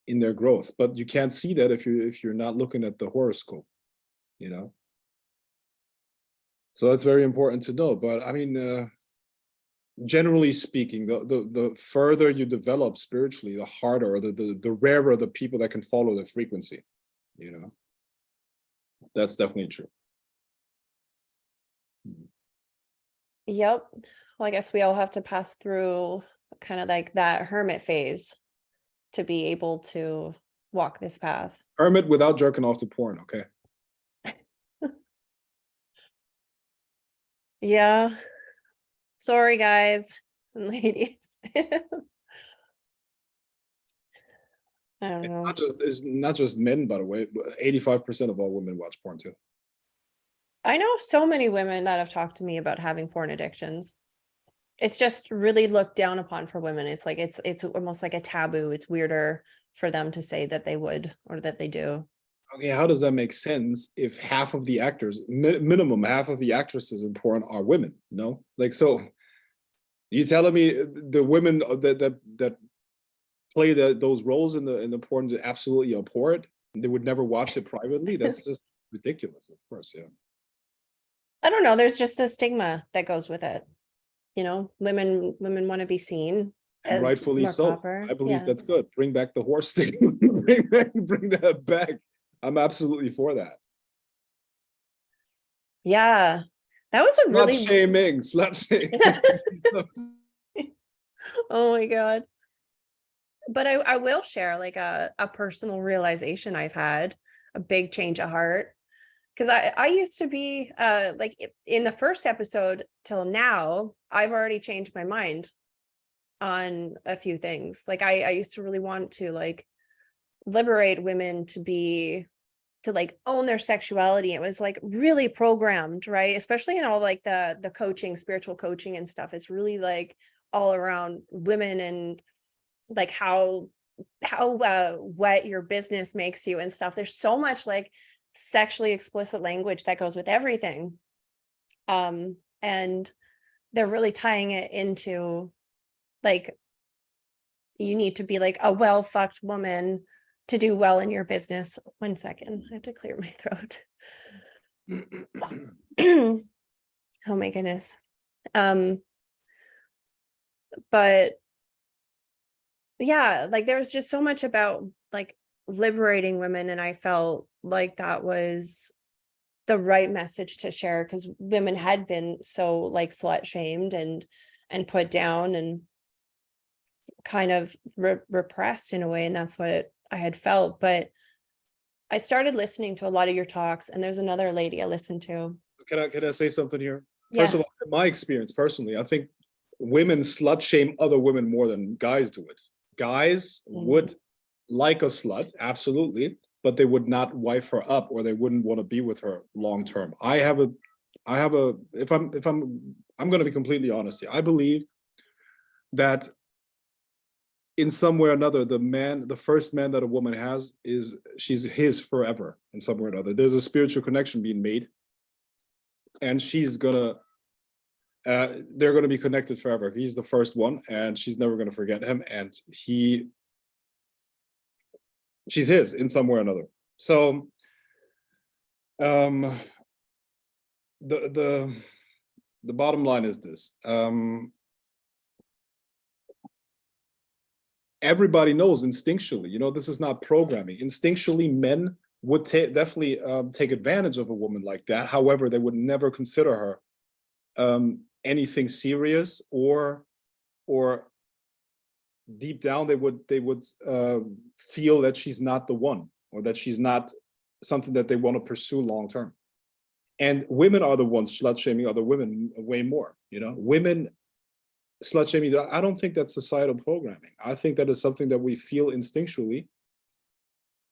in their growth. But you can't see that if you're not looking at the horoscope, you know. So that's very important to know. But I mean, generally speaking, the further you develop spiritually, the harder, or the rarer the people that can follow the frequency, you know. That's definitely true. Yep. Well, I guess we all have to pass through kind of like that hermit phase to be able to walk this path. Hermit without jerking off to porn, okay? Yeah. Sorry, guys and ladies. I don't know. It's not just men, by the way. 85% of all women watch porn too. I know so many women that have talked to me about having porn addictions. It's just really looked down upon for women. It's like it's almost like a taboo. It's weirder for them to say that they would or that they do. Okay, how does that make sense if half of the actors, minimum half of the actresses in porn are women? No, like, so you telling me the women that play those roles in the porn absolutely abhor it? They would never watch it privately? That's just ridiculous, of course. Yeah. I don't know, there's just a stigma that goes with it. Women want to be seen And as rightfully more so. proper. I believe Yeah. that's good. Bring back the horse thing. Bring that back. I'm absolutely for that. Yeah. That was a Slut really shaming. Slut shaming. oh my God. But I will share like a personal realization I've had, a big change of heart. Because I used to be like in the first episode till now, I've already changed my mind on a few things. Like I used to really want to like liberate women to like own their sexuality. It was like really programmed, right? Especially in all like the coaching, spiritual coaching and stuff. It's really like all around women and like how wet your business makes you and stuff. There's so much like sexually explicit language that goes with everything. And they're really tying it into like you need to be like a well fucked woman to do well in your business. 1 second, I have to clear my throat. Oh my goodness. But yeah, like there was just so much about like liberating women, and I felt like that was the right message to share because women had been so like slut shamed and put down and kind of repressed in a way, and that's what I had felt. But I started listening to a lot of your talks, and there's another lady I listened to. Can I say something here? Yeah. First of all, in my experience personally, I think women slut shame other women more than guys do it. Guys would like a slut, absolutely, but they would not wife her up or they wouldn't want to be with her long term. If I'm going to be completely honest here. I believe that in some way or another, the first man that a woman has she's his forever in some way or another. There's a spiritual connection being made, and they're going to be connected forever. He's the first one, and she's never going to forget him, and she's his in some way or another. So, the bottom line is this: everybody knows instinctually. This is not programming. Instinctually, men would definitely take advantage of a woman like that. However, they would never consider her anything serious, or deep down they would feel that she's not the one, or that she's not something that they want to pursue long term. And women are the ones slut shaming other women way more. Women slut shaming. I don't think that's societal programming. I think that is something that we feel instinctually.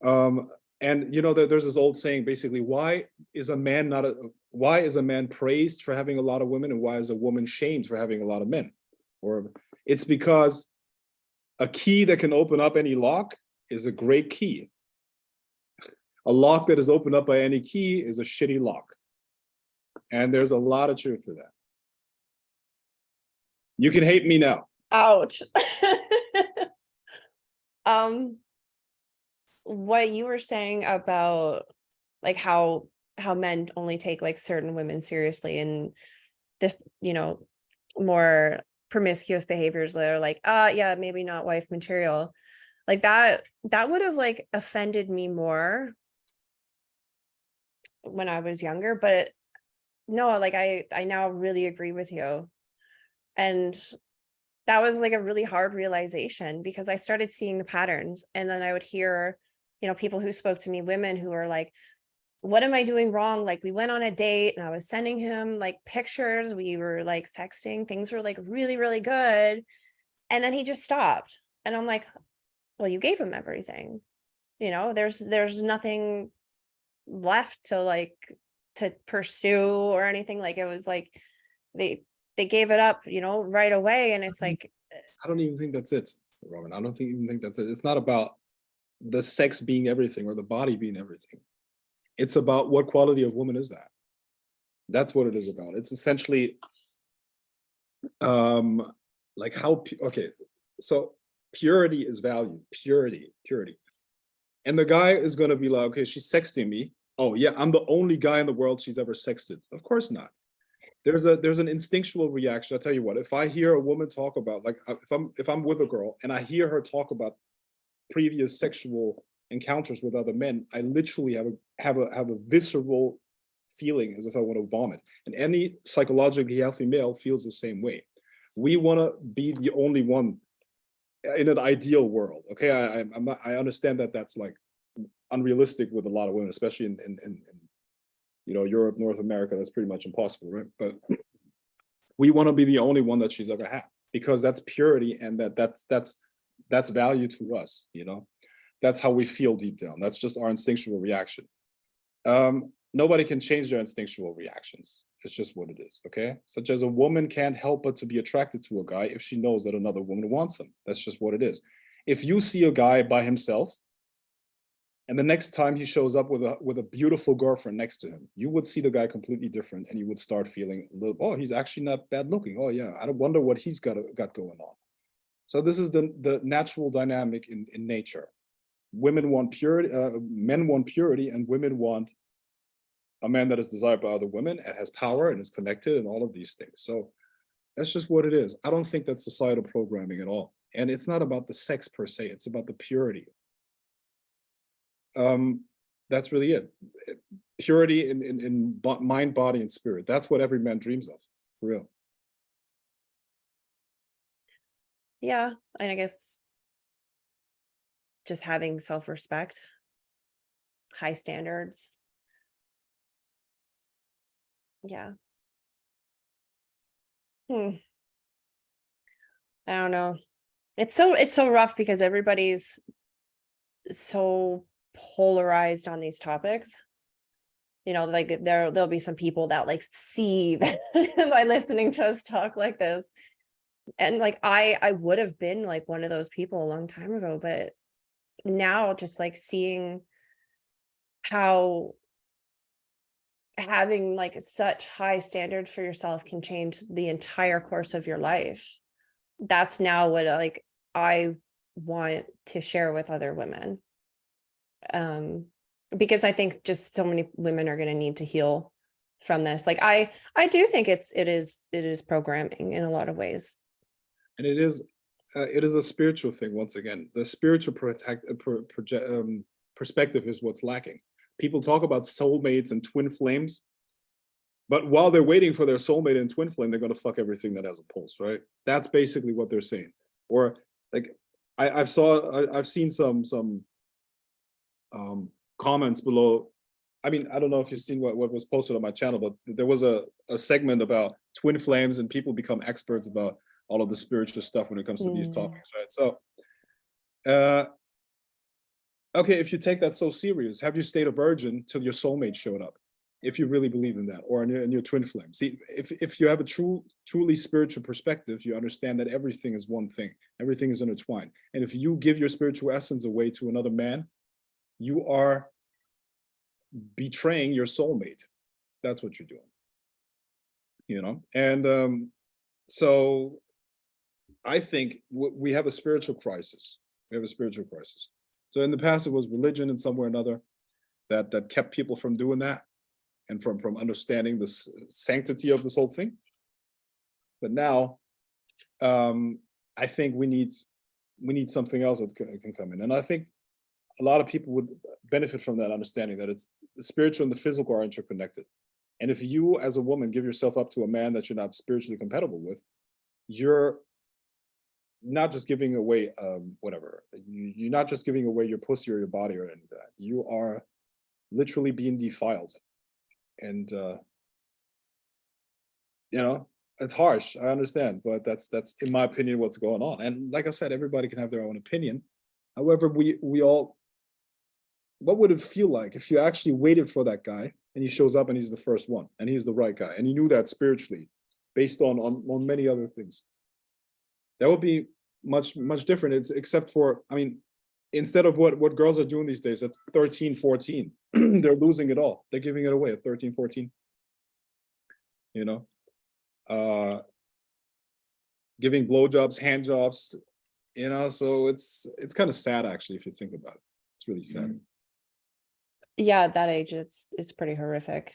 And there's this old saying, basically, why is a man praised for having a lot of women, and why is a woman shamed for having a lot of men? Or it's because a key that can open up any lock is a great key. A lock that is opened up by any key is a shitty lock. And there's a lot of truth to that. You can hate me now. Ouch. What you were saying about like how men only take like certain women seriously, and this, more promiscuous behaviors that are like, yeah, maybe not wife material. Like that would have like offended me more when I was younger, but no, like I now really agree with you. And that was like a really hard realization, because I started seeing the patterns, and then I would hear, people who spoke to me, women who were like, what am I doing wrong? Like, we went on a date and I was sending him like pictures, we were like sexting, things were like really, really good. And then he just stopped. And I'm like, well, you gave him everything. There's nothing left to pursue or anything. Like, it was like they gave it up, right away. And it's like, I don't even think that's it, Robin. I don't even think that's it. It's not about the sex being everything or the body being everything. It's about what quality of woman is that. That's what it is about. It's essentially like how, okay, so purity is value, purity. And the guy is going to be like, okay, she's sexting me. oh yeah, I'm the only guy in the world she's ever sexted. Of course not. There's an instinctual reaction. I'll tell you what, if I hear a woman talk about, like, if I'm with a girl and I hear her talk about previous sexual encounters with other men, I literally have a visceral feeling as if I want to vomit. And any psychologically healthy male feels the same way. We want to be the only one in an ideal world. Okay, I understand that that's like unrealistic with a lot of women, especially in Europe, North America. That's pretty much impossible, right? But we want to be the only one that she's ever had, because that's purity, and that's value to us. That's how we feel deep down. That's just our instinctual reaction. Nobody can change their instinctual reactions. It's just what it is, okay? Such as a woman can't help but to be attracted to a guy if she knows that another woman wants him. That's just what it is. If you see a guy by himself, and the next time he shows up with a beautiful girlfriend next to him, you would see the guy completely different, and you would start feeling a little, oh, he's actually not bad looking. Oh yeah, I don't wonder what he's got going on. So this is the natural dynamic in nature. Women want purity, men want purity, and women want a man that is desired by other women and has power and is connected and all of these things. So that's just what it is. I don't think that's societal programming at all. And it's not about the sex per se, it's about the purity. That's really it. Purity in mind, body, and spirit. That's what every man dreams of, for real. Yeah, and I guess just having self-respect, high standards. Yeah. I don't know. It's so rough because everybody's so polarized on these topics. Like there'll be some people that like see by listening to us talk like this. And like I would have been like one of those people a long time ago, but now just like seeing how having like such high standards for yourself can change the entire course of your life. That's now what like I want to share with other women. Because I think just so many women are going to need to heal from this. Like I do think it is programming in a lot of ways. And it is a spiritual thing. Once again, the spiritual perspective is what's lacking. People talk about soulmates and twin flames, but while they're waiting for their soulmate and twin flame, they're going to fuck everything that has a pulse, right? That's basically what they're saying. Or like I've seen some comments below. I mean, I don't know if you've seen what was posted on my channel, but there was a segment about twin flames, and people become experts about all of the spiritual stuff when it comes to these topics, right? So, okay, if you take that so serious, have you stayed a virgin till your soulmate showed up? If you really believe in that, or in your twin flame. See, if you have a truly spiritual perspective, you understand that everything is one thing. Everything is intertwined. And if you give your spiritual essence away to another man, you are betraying your soulmate. That's what you're doing. And so I think we have a spiritual crisis. We have a spiritual crisis. So in the past, it was religion in some way or another that kept people from doing that and from understanding the sanctity of this whole thing. But now, I think we need something else that can come in. And I think a lot of people would benefit from that understanding that it's the spiritual and the physical are interconnected. And if you, as a woman, give yourself up to a man that you're not spiritually compatible with, you're not just giving away whatever. You're not just giving away your pussy or your body or any of that. You are literally being defiled. And it's harsh. I understand, but that's in my opinion what's going on. And like I said, everybody can have their own opinion. However, we all, what would it feel like if you actually waited for that guy and he shows up and he's the first one and he's the right guy and you knew that spiritually based on many other things? That would be much different. It's except for, I mean, instead of what girls are doing these days at 13, 14, they're losing it all. They're giving it away at 13, 14. Giving blowjobs, hand jobs, so it's kind of sad actually if you think about it. It's really sad. Yeah, at that age, it's pretty horrific.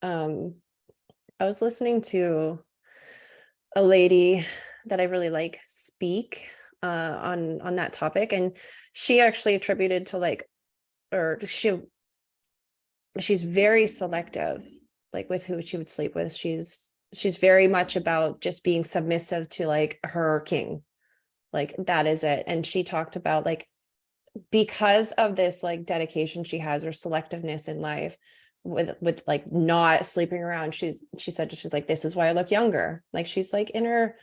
I was listening to a lady that I really like speak on that topic, and she actually attributed to like, or she's very selective, like with who she would sleep with. She's very much about just being submissive to like her king, like that is it. And she talked about like, because of this like dedication she has, or selectiveness in life, with like not sleeping around, she said she's like, this is why I look younger. Like she's like in her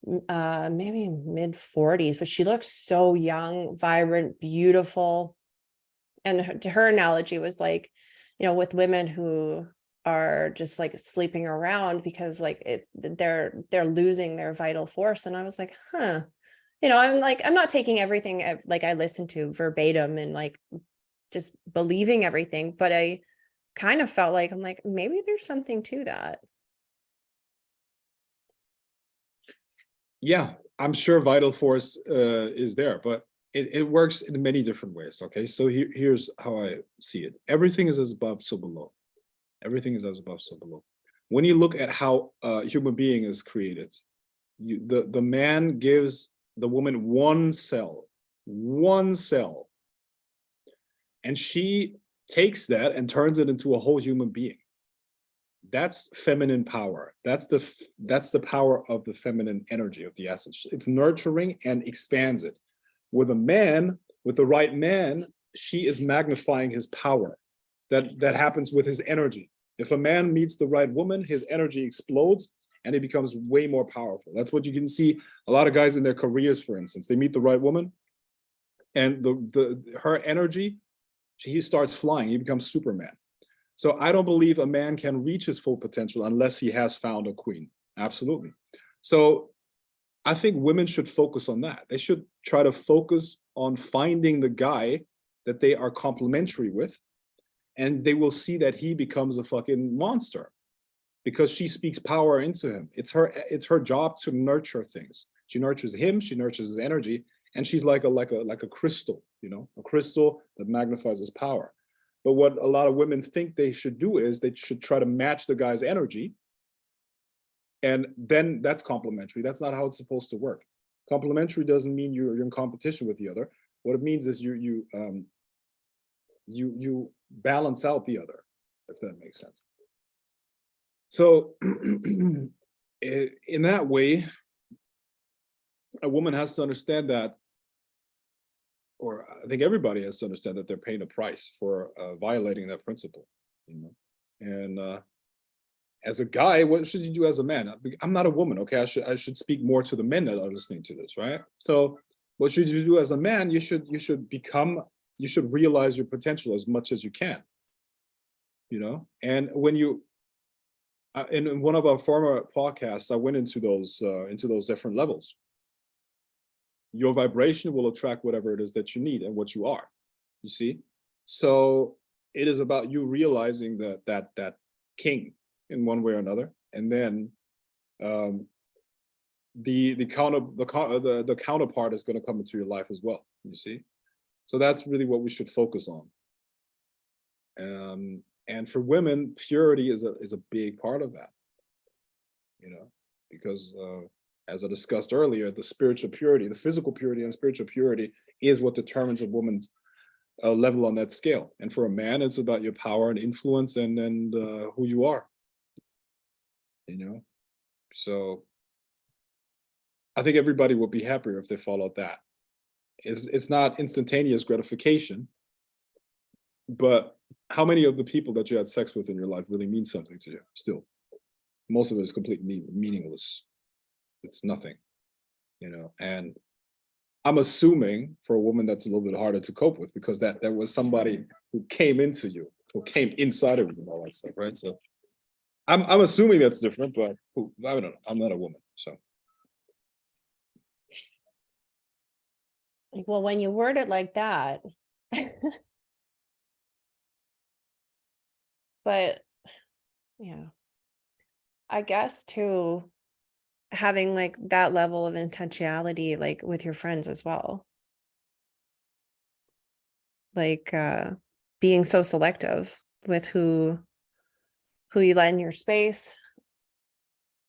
maybe mid 40s, but she looks so young, vibrant, beautiful. And her analogy was like, with women who are just like sleeping around because like they're losing their vital force. And I was like, huh. I'm like, I'm not taking everything like I listen to verbatim and like just believing everything, but I kind of felt like, I'm like, maybe there's something to that. Yeah, I'm sure vital force is there, but it works in many different ways. Okay, so here's how I see it. Everything is as above, so below. Everything is as above, so below. When you look at how a human being is created, the man gives the woman one cell, and she takes that and turns it into a whole human being. That's feminine power. That's the power of the feminine energy of the essence. It's nurturing and expands it. With a man, with the right man, she is magnifying his power. That happens with his energy. If a man meets the right woman, his energy explodes and he becomes way more powerful. That's what you can see a lot of guys in their careers, for instance. They meet the right woman and her energy, he starts flying. He becomes Superman. So I don't believe a man can reach his full potential unless he has found a queen. Absolutely. So I think women should focus on that. They should try to focus on finding the guy that they are complementary with, and they will see that he becomes a fucking monster because she speaks power into him. It's her job to nurture things. She nurtures him, she nurtures his energy, and she's like a crystal, a crystal that magnifies his power. But what a lot of women think they should do is they should try to match the guy's energy, and then that's complementary. That's not how it's supposed to work. Complementary doesn't mean you're in competition with the other. What it means is you balance out the other, if that makes sense. So in that way, a woman has to understand that, or I think everybody has to understand that they're paying a price for violating that principle. And as a guy, what should you do as a man? I'm not a woman, okay? I should speak more to the men that are listening to this, right? So what should you do as a man? You should realize your potential as much as you can. And when you in one of our former podcasts, I went into those different levels. Your vibration will attract whatever it is that you need and what you are. You see? So it is about you realizing that king in one way or another, and then the counterpart is going to come into your life as well. You see? So that's really what we should focus on. And for women, purity is a big part of that. Because as I discussed earlier, the spiritual purity, the physical purity and spiritual purity is what determines a woman's level on that scale. And for a man, it's about your power and influence and who you are. So I think everybody would be happier if they followed that. It's not instantaneous gratification, but how many of the people that you had sex with in your life really mean something to you still? Most of it is completely meaningless. It's nothing, and I'm assuming for a woman that's a little bit harder to cope with because that was somebody who came into you, who came inside of you and all that stuff, right? So I'm assuming that's different, but I don't know. I'm not a woman, so. Well, when you word it like that, but yeah, I guess too, having like that level of intentionality, like with your friends as well. like being so selective with who you let in your space.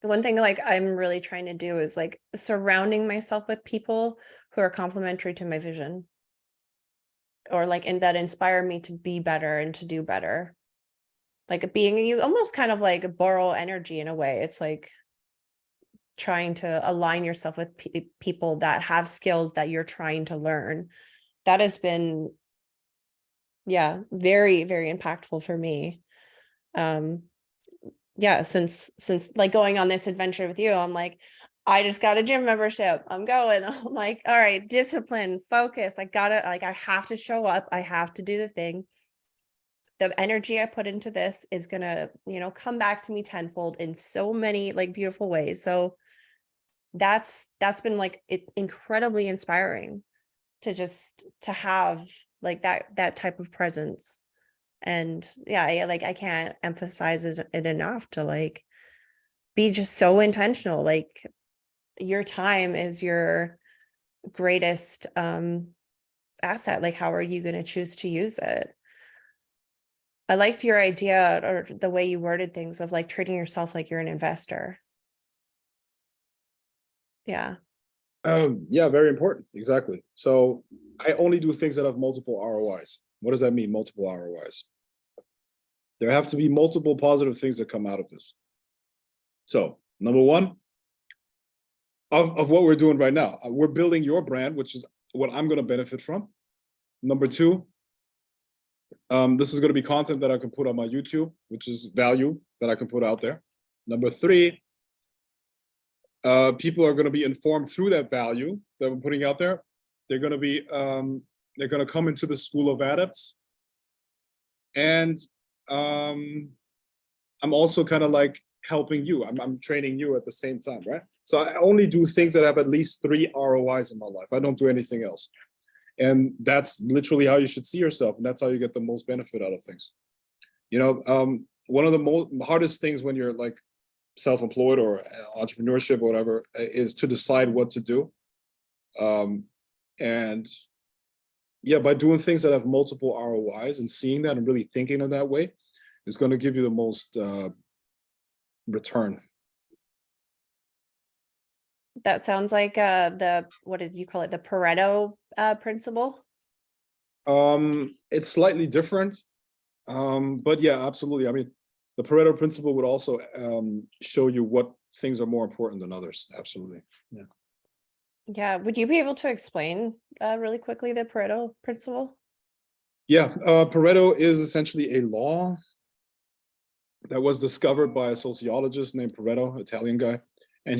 One thing like I'm really trying to do is like surrounding myself with people who are complementary to my vision, or like and that inspire me to be better and to do better. Like being, you almost kind of like borrow energy in a way. It's like trying to align yourself with people that have skills that you're trying to learn. That has been, yeah, very, very impactful for me. Yeah, since like going on this adventure with you, I'm like, I just got a gym membership. I'm going. I'm like, all right, discipline, focus. I gotta, like, I have to show up. I have to do the thing. The energy I put into this is gonna, you know, come back to me tenfold in so many like beautiful ways. So that's been like incredibly inspiring to just to have like that type of presence. And yeah, I can't emphasize it enough to like be just so intentional. Like your time is your greatest asset. Like how are you going to choose to use it? I liked your idea or the way you worded things of like treating yourself like you're an investor. Yeah. Yeah, very important. Exactly. So I only do things that have multiple ROIs. What does that mean, multiple ROIs? There have to be multiple positive things that come out of this. So number one, of what we're doing right now, we're building your brand, which is what I'm going to benefit from. Number two, this is going to be content that I can put on my YouTube, which is value that I can put out there. Number three, people are going to be informed through that value that we're putting out there. They're going to be, they're going to come into the school of adepts. And I'm also kind of like helping you. I'm training you at the same time, right? So I only do things that have at least 3 ROIs in my life. I don't do anything else. And that's literally how you should see yourself. And that's how you get the most benefit out of things. You know, one of the hardest things when you're like self-employed or entrepreneurship or whatever is to decide what to do. And yeah, by doing things that have multiple ROIs and seeing that and really thinking of that way is going to give you the most return. That sounds like what did you call it? The Pareto principle? It's slightly different. But yeah, absolutely. I mean, the Pareto principle would also show you what things are more important than others. Absolutely. Yeah. Yeah. Would you be able to explain really quickly the Pareto principle? Yeah. Pareto is essentially a law that was discovered by a sociologist named Pareto, Italian guy. And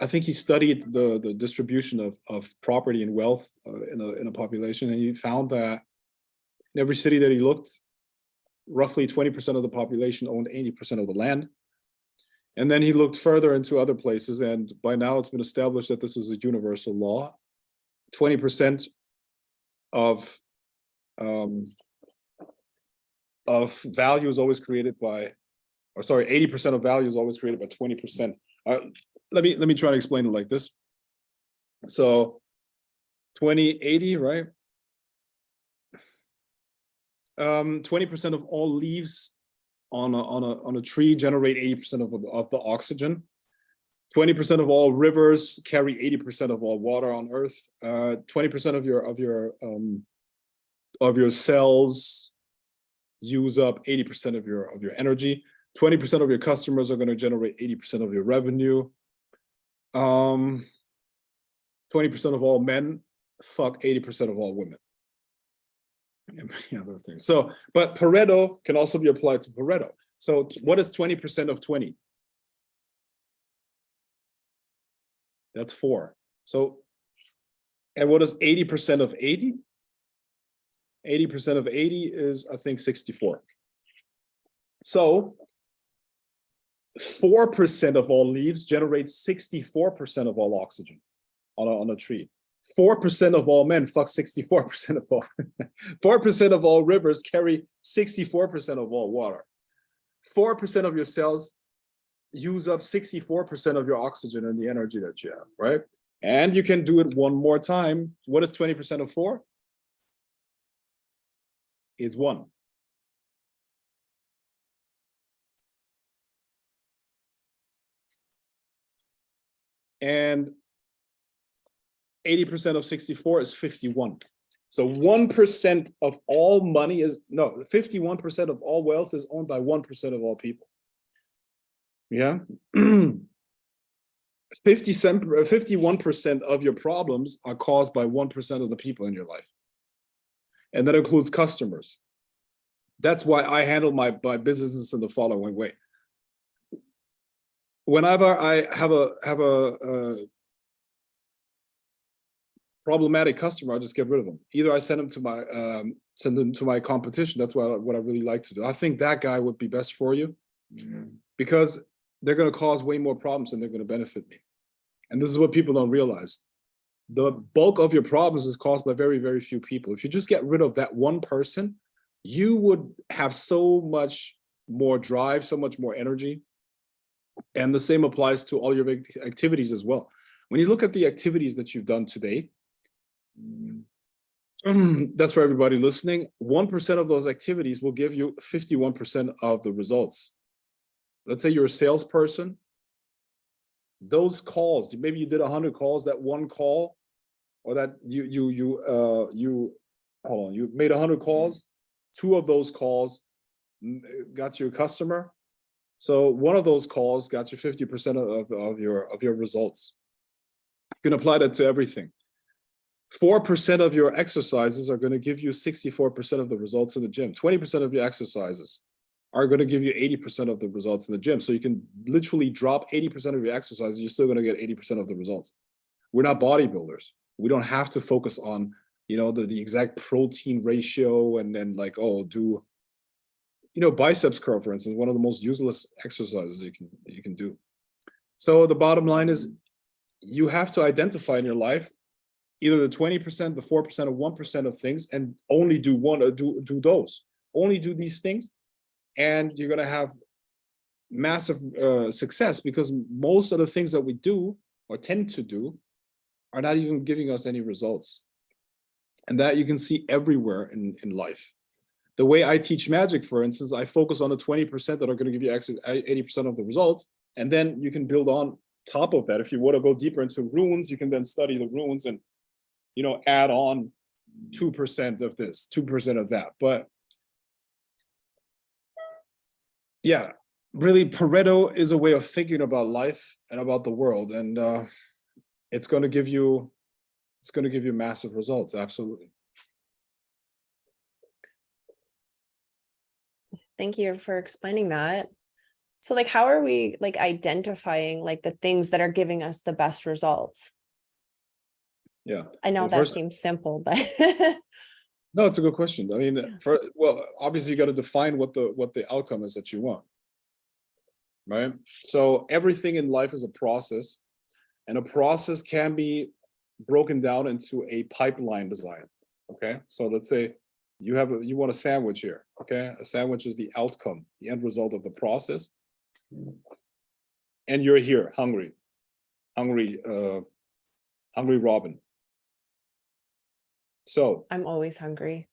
I think he studied the distribution of property and wealth in a population. And he found that in every city that he looked, roughly 20% of the population owned 80% of the land. And then he looked further into other places, and by now it's been established that this is a universal law. 20% of value is always created by, or sorry, 80% of value is always created by 20%. Let me try to explain it like this. So 20/80, right? 20% of all leaves on a tree generate 80% of the oxygen. 20% of all rivers carry 80% of all water on Earth. 20% of your cells use up 80% of your energy. 20% of your customers are going to generate 80% of your revenue. 20% of all men fuck 80% of all women. And many other things. So, but Pareto can also be applied to Pareto. So what is 20% of 20? That's 4. So, and what is 80% of 80? 80% of 80 is, I think, 64. So 4% of all leaves generate 64% of all oxygen on a tree. 4% of all men fuck 64% of all. 4% of all rivers carry 64% of all water. 4% of your cells use up 64% of your oxygen and the energy that you have, right? And you can do it one more time. What is 20% of 4? is 1. And 80% of 64 is 51. So 1% of all money is, no, 51% of all wealth is owned by 1% of all people. Yeah. 51% of your problems are caused by 1% of the people in your life. And that includes customers. That's why I handle my businesses in the following way. Whenever I have a problematic customer, I just get rid of them. Either I send them to my competition. That's what I really like to do. I think that guy would be best for you, because they're going to cause way more problems than they're going to benefit me. And this is what people don't realize. The bulk of your problems is caused by very, very few people. If you just get rid of that one person, you would have so much more drive, so much more energy. And the same applies to all your activities as well. When you look at the activities that you've done today, that's for everybody listening, 1% of those activities will give you 51% of the results. Let's say you're a salesperson. Those calls, maybe you did 100 calls, that one call, or that you made 100 calls, 2 of those calls got you a customer. So one of those calls got you 50% of your results. You can apply that to everything. 4% of your exercises are going to give you 64% of the results in the gym. 20% of your exercises are going to give you 80% of the results in the gym. So you can literally drop 80% of your exercises, you're still going to get 80% of the results. We're not bodybuilders. We don't have to focus on, the exact protein ratio and then like, do, biceps curl, for instance, one of the most useless exercises you can do. So the bottom line is you have to identify in your life either the 20%, the 4%, or 1% of things, and only do one or do those. Only do these things, and you're going to have massive success, because most of the things that we do or tend to do are not even giving us any results. And that you can see everywhere in life. The way I teach magic, for instance, I focus on the 20% that are going to give you 80% of the results, and then you can build on top of that. If you want to go deeper into runes, you can then study the runes and add on 2% of this, 2% of that. But yeah, really, Pareto is a way of thinking about life and about the world, and it's going to give you massive results. Absolutely. Thank you for explaining that. So like, how are we like identifying like the things that are giving us the best results? Yeah, I know that seems simple, but no, it's a good question. I mean, obviously you got to define what the outcome is that you want, right? So everything in life is a process, and a process can be broken down into a pipeline design. Okay, so let's say you want a sandwich here. Okay, a sandwich is the outcome, the end result of the process, and you're here, hungry Robin. So I'm always hungry.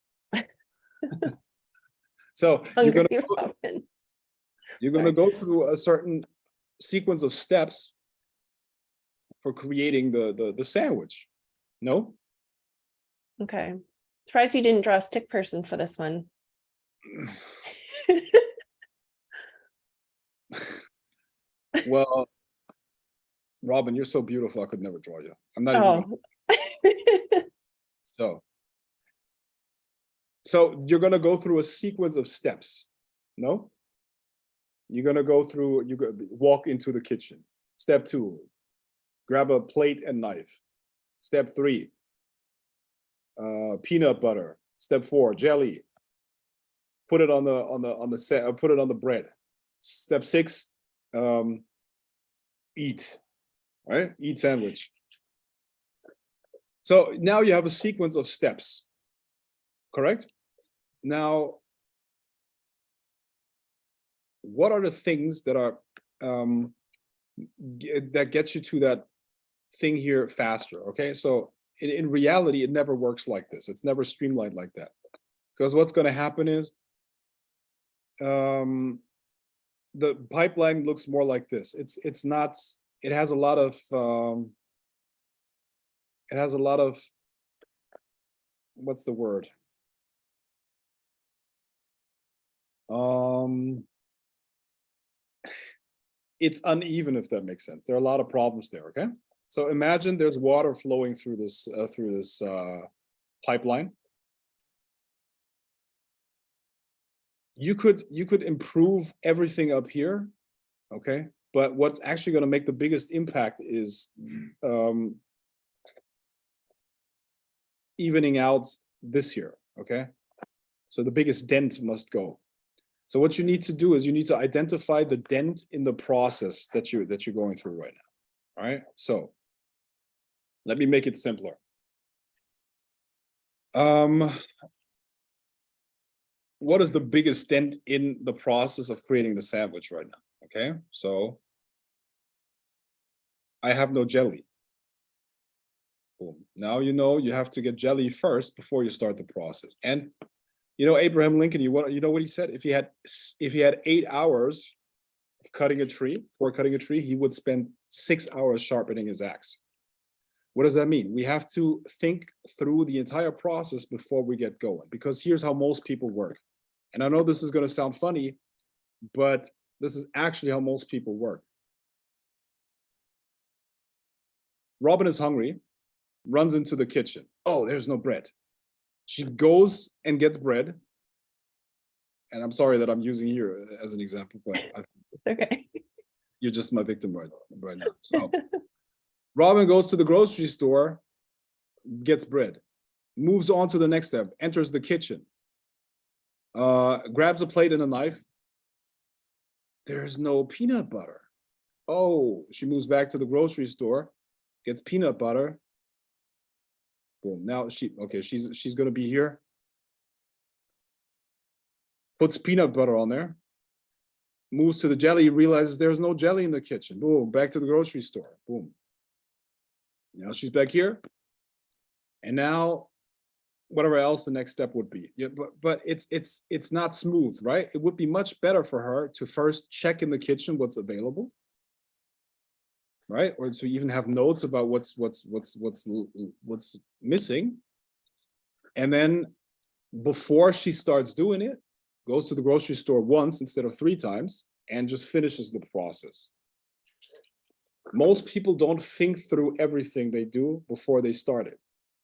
So you're going to go Sorry. through a certain sequence of steps for creating the sandwich. No? Okay. Surprised you didn't draw a stick person for this one. Well, Robin, you're so beautiful, I could never draw you. I'm not even So you're going to go through a sequence of steps. No? You're going to go through, walk into the kitchen. Step 2, grab a plate and knife. Step 3, peanut butter. Step 4, jelly. Put it on the bread. Step 6, eat. Right? Eat sandwich. So now you have a sequence of steps. Correct? Now, what are the things that are that gets you to that thing here faster? Okay, so in reality, it never works like this. It's never streamlined like that. Because what's going to happen is the pipeline looks more like this. It's not. It has a lot of. It has a lot of. What's the word? It's uneven, if that makes sense. There are a lot of problems there. Okay, so imagine there's water flowing through this pipeline. You could improve everything up here, okay? But what's actually going to make the biggest impact is evening out this here, okay? So the biggest dent must go. So what you need to do is you need to identify the dent in the process that you're going through right now. All right. So let me make it simpler. What is the biggest dent in the process of creating the sandwich right now? Okay, so I have no jelly. Boom. Now you know you have to get jelly first before you start the process. And you know Abraham Lincoln, you know what he said? If he had 8 hours of cutting a tree, he would spend 6 hours sharpening his axe. What does that mean? We have to think through the entire process before we get going, because here's how most people work. And I know this is going to sound funny, but this is actually how most people work. Robin is hungry, runs into the kitchen. Oh, there's no bread. She goes and gets bread. And I'm sorry that I'm using you as an example, but okay. You're just my victim right now. So Robin goes to the grocery store, gets bread, moves on to the next step, enters the kitchen, grabs a plate and a knife. There's no peanut butter. Oh, she moves back to the grocery store, gets peanut butter. Boom. Now she's gonna be here. Puts peanut butter on there. Moves to the jelly, realizes there's no jelly in the kitchen. Boom, back to the grocery store. Boom. Now she's back here. And now whatever else the next step would be. Yeah, but it's not smooth, right? It would be much better for her to first check in the kitchen what's available, right? Or to even have notes about what's missing. And then before she starts doing it, goes to the grocery store once instead of 3 times and just finishes the process. Most people don't think through everything they do before they start it.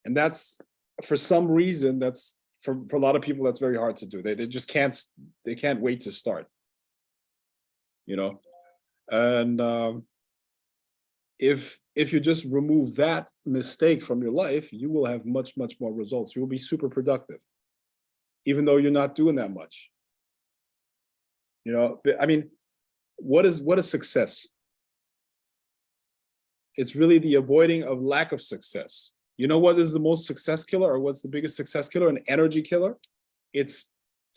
And that's, for some reason, that's for a lot of people, that's very hard to do. They just can't wait to start, you know? And if you just remove that mistake from your life, you will have much more results. You will be super productive, even though you're not doing that much. You know, I mean, what is success? It's really the avoiding of lack of success. You know what is the most success killer, or what's the biggest success killer? An energy killer. It's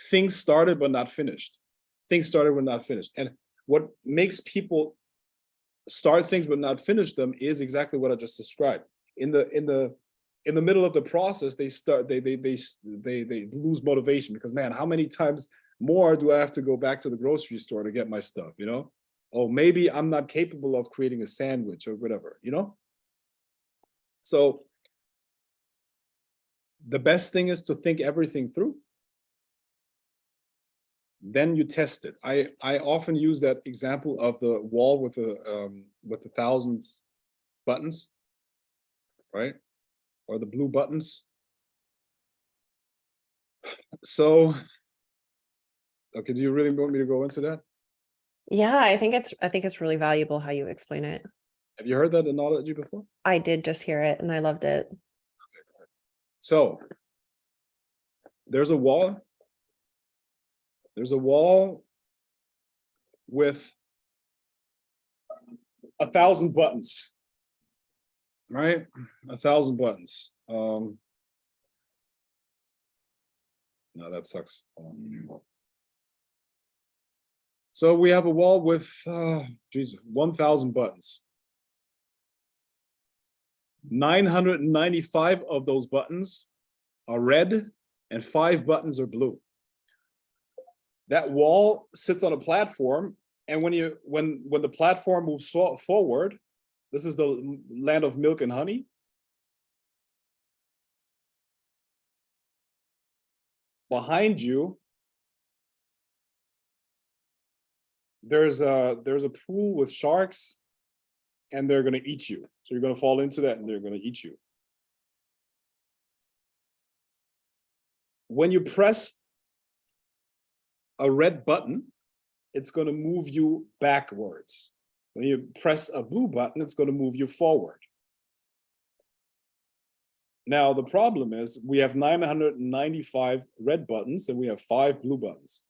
things started but not finished. Things started but not finished. And what makes people start things but not finish them is exactly what I just described. In the middle of the process, they lose motivation, because man, how many times more do I have to go back to the grocery store to get my stuff, you know? Oh, maybe I'm not capable of creating a sandwich or whatever, you know? So the best thing is to think everything through. Then you test it. I often use that example of the wall with the 1,000 buttons, right? Or the blue buttons. So, okay, do you really want me to go into that? Yeah, I think it's really valuable how you explain it. Have you heard that analogy before? I did just hear it and I loved it. So there's a wall. There's a wall with 1,000 buttons, right? 1,000 buttons. No, that sucks. So we have a wall with 1,000 buttons. 995 of those buttons are red and 5 buttons are blue. That wall sits on a platform, and when the platform moves forward, this is the land of milk and honey. Behind you, there's a pool with sharks, and they're going to eat you. So you're going to fall into that, and they're going to eat you. When you press a red button, it's going to move you backwards. When you press a blue button, it's going to move you forward. Now, the problem is we have 995 red buttons and we have 5 blue buttons.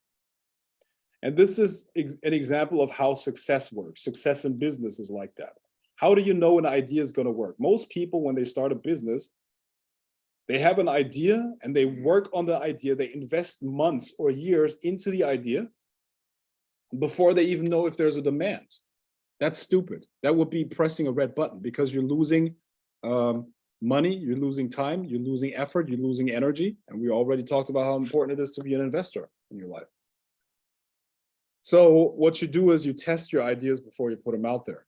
And this is an example of how success works. Success in business is like that. How do you know an idea is going to work? Most people, when they start a business, they have an idea and they work on the idea. They invest months or years into the idea before they even know if there's a demand. That's stupid. That would be pressing a red button, because you're losing money, you're losing time, you're losing effort, you're losing energy. And we already talked about how important it is to be an investor in your life. So what you do is you test your ideas before you put them out there.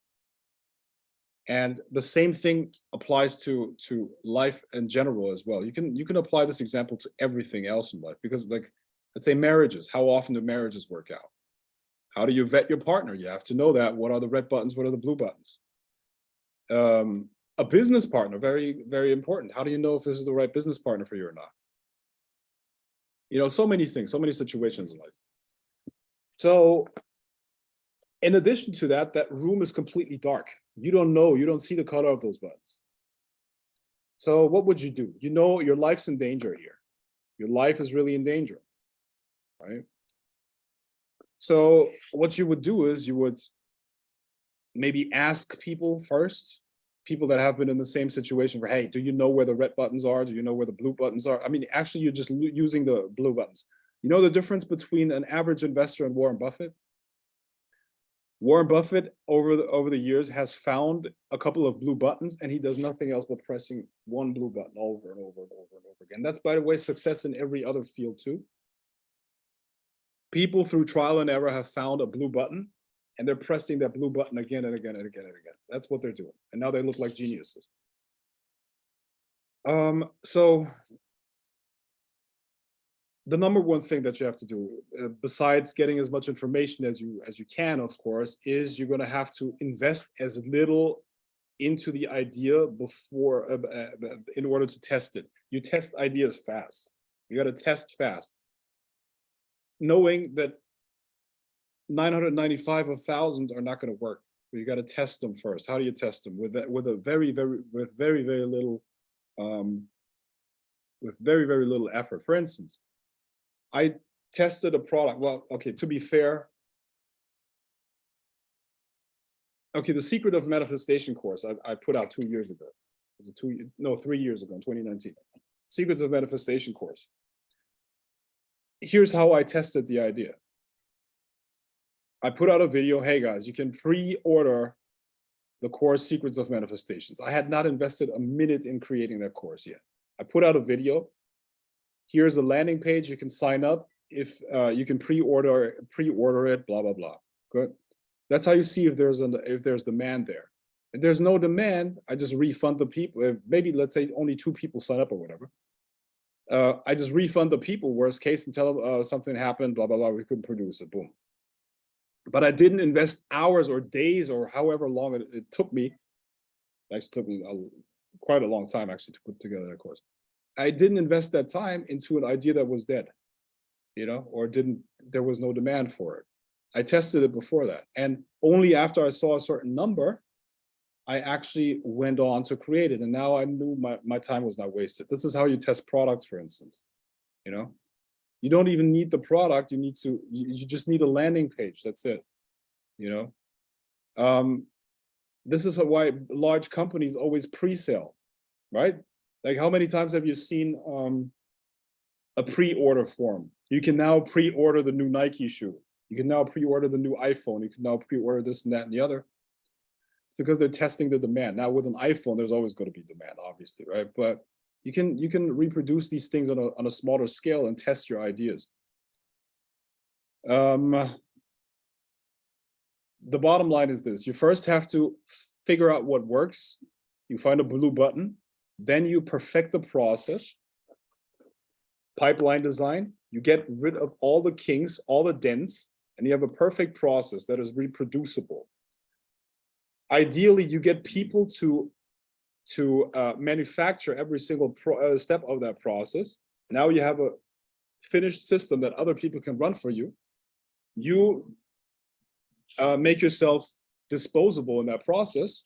And the same thing applies to life in general as well. You can apply this example to everything else in life, because, like, let's say marriages. How often do marriages work out? How do you vet your partner? You have to know that. What are the red buttons? What are the blue buttons? A business partner, very, very important. How do you know if this is the right business partner for you or not? You know, so many things, so many situations in life. So in addition to that, that room is completely dark. You don't know, you don't see the color of those buttons. So what would you do? You know your life's in danger here. Your life is really in danger, right? So what you would do is you would maybe ask people first, people that have been in the same situation, for, hey, do you know where the red buttons are? Do you know where the blue buttons are? I mean, actually, you're just using the blue buttons. You know the difference between an average investor and Warren Buffett? Warren Buffett, over the years, has found a couple of blue buttons, and he does nothing else but pressing one blue button over and over and over and over again. That's, by the way, success in every other field too. People through trial and error have found a blue button, and they're pressing that blue button again and again and again and again. That's what they're doing. And now they look like geniuses. So the number one thing that you have to do, besides getting as much information as you can, of course, is you're going to have to invest as little into the idea before, in order to test it. You test ideas fast. You got to test fast, knowing that 995 of 1,000 are not going to work. But you got to test them first. How do you test them? With very, very little, with very, very little effort. For instance, I tested a product. Well, okay, to be fair. Okay, the Secret of Manifestation course I put out 2 years ago. 3 years ago, in 2019. Secrets of Manifestation course. Here's how I tested the idea. I put out a video. Hey guys, you can pre-order the course Secrets of Manifestations. I had not invested a minute in creating that course yet. I put out a video. Here's a landing page. You can sign up. If you can pre-order it, blah, blah, blah. Good. That's how you see if there's demand there. If there's no demand, I just refund the people. Maybe let's say only 2 people sign up or whatever. I just refund the people, worst case, and tell them something happened, blah, blah, blah. We couldn't produce it, boom. But I didn't invest hours or days or however long it took me. It actually took me quite a long time actually to put together that course. I didn't invest that time into an idea that was dead, you know, or there was no demand for it. I tested it before that. And only after I saw a certain number, I actually went on to create it. And now I knew my time was not wasted. This is how you test products, for instance, you know. You don't even need the product. You just need a landing page. That's it, you know. This is why large companies always pre-sale, right? Like, how many times have you seen a pre-order form? You can now pre-order the new Nike shoe. You can now pre-order the new iPhone. You can now pre-order this and that and the other. It's because they're testing the demand. Now with an iPhone, there's always going to be demand, obviously, right? But You can reproduce these things on a smaller scale and test your ideas. The bottom line is this: you first have to figure out what works. You find a blue button, then you perfect the process. Pipeline design, you get rid of all the kinks, all the dents, and you have a perfect process that is reproducible. Ideally, you get people to manufacture every single step of that process. Now you have a finished system that other people can run for you. You make yourself disposable in that process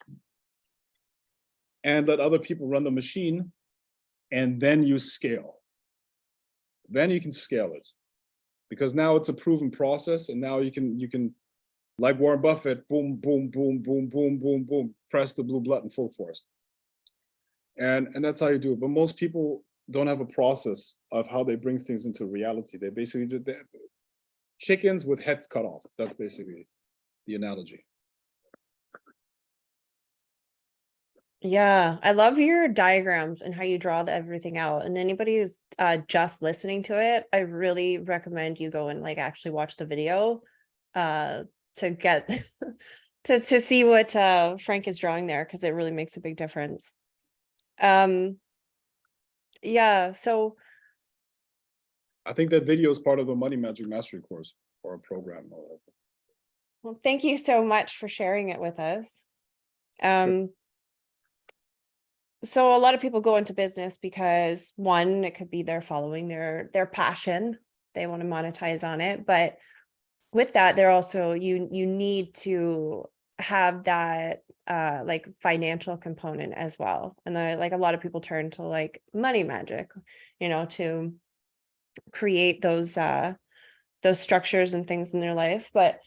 and let other people run the machine, and then you scale. Then you can scale it, because now it's a proven process, and now you can, like Warren Buffett, boom, boom, boom, boom, boom, boom, boom, press the blue button full force. And that's how you do it. But most people don't have a process of how they bring things into reality. They basically do chickens with heads cut off. That's basically the analogy. Yeah, I love your diagrams and how you draw everything out. And anybody who's just listening to it, I really recommend you go and like actually watch the video to get to see what Frank is drawing there, because it really makes a big difference. Yeah, so I think that video is part of a Money Magic Mastery course or a program or whatever. well, thank you so much for sharing it with us. Sure. So a lot of people go into business because, one, it could be they're following their passion. They want to monetize on it. But with that, they're also, you need to have that like financial component as well. And like a lot of people turn to like money magic, to create those structures and things in their life. But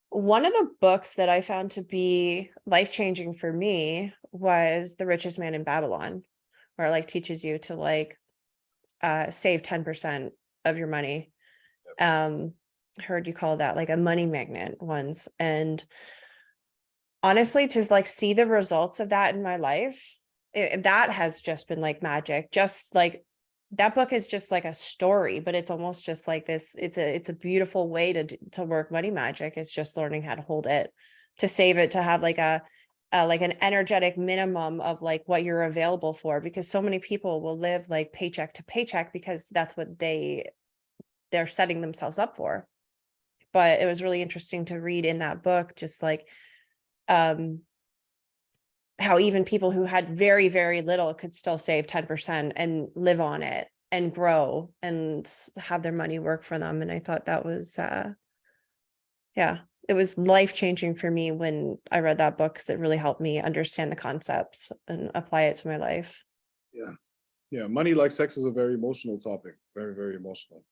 one of the books that I found to be life-changing for me was The Richest Man in Babylon, where it like teaches you to like save 10% of your money. Heard you call that like a money magnet once. And honestly, to like see the results of that in my life, that has just been like magic. Just like that book is just like a story, but it's almost just like this. It's a beautiful way to work money magic. Is just learning how to hold it, to save it, to have like like an energetic minimum of like what you're available for, because so many people will live like paycheck to paycheck because that's what they're setting themselves up for. But it was really interesting to read in that book, just like how even people who had very, very little could still save 10% and live on it and grow and have their money work for them. And I thought that was, it was life-changing for me when I read that book, because it really helped me understand the concepts and apply it to my life. Yeah. Money, like sex, is a very emotional topic. Very, very emotional,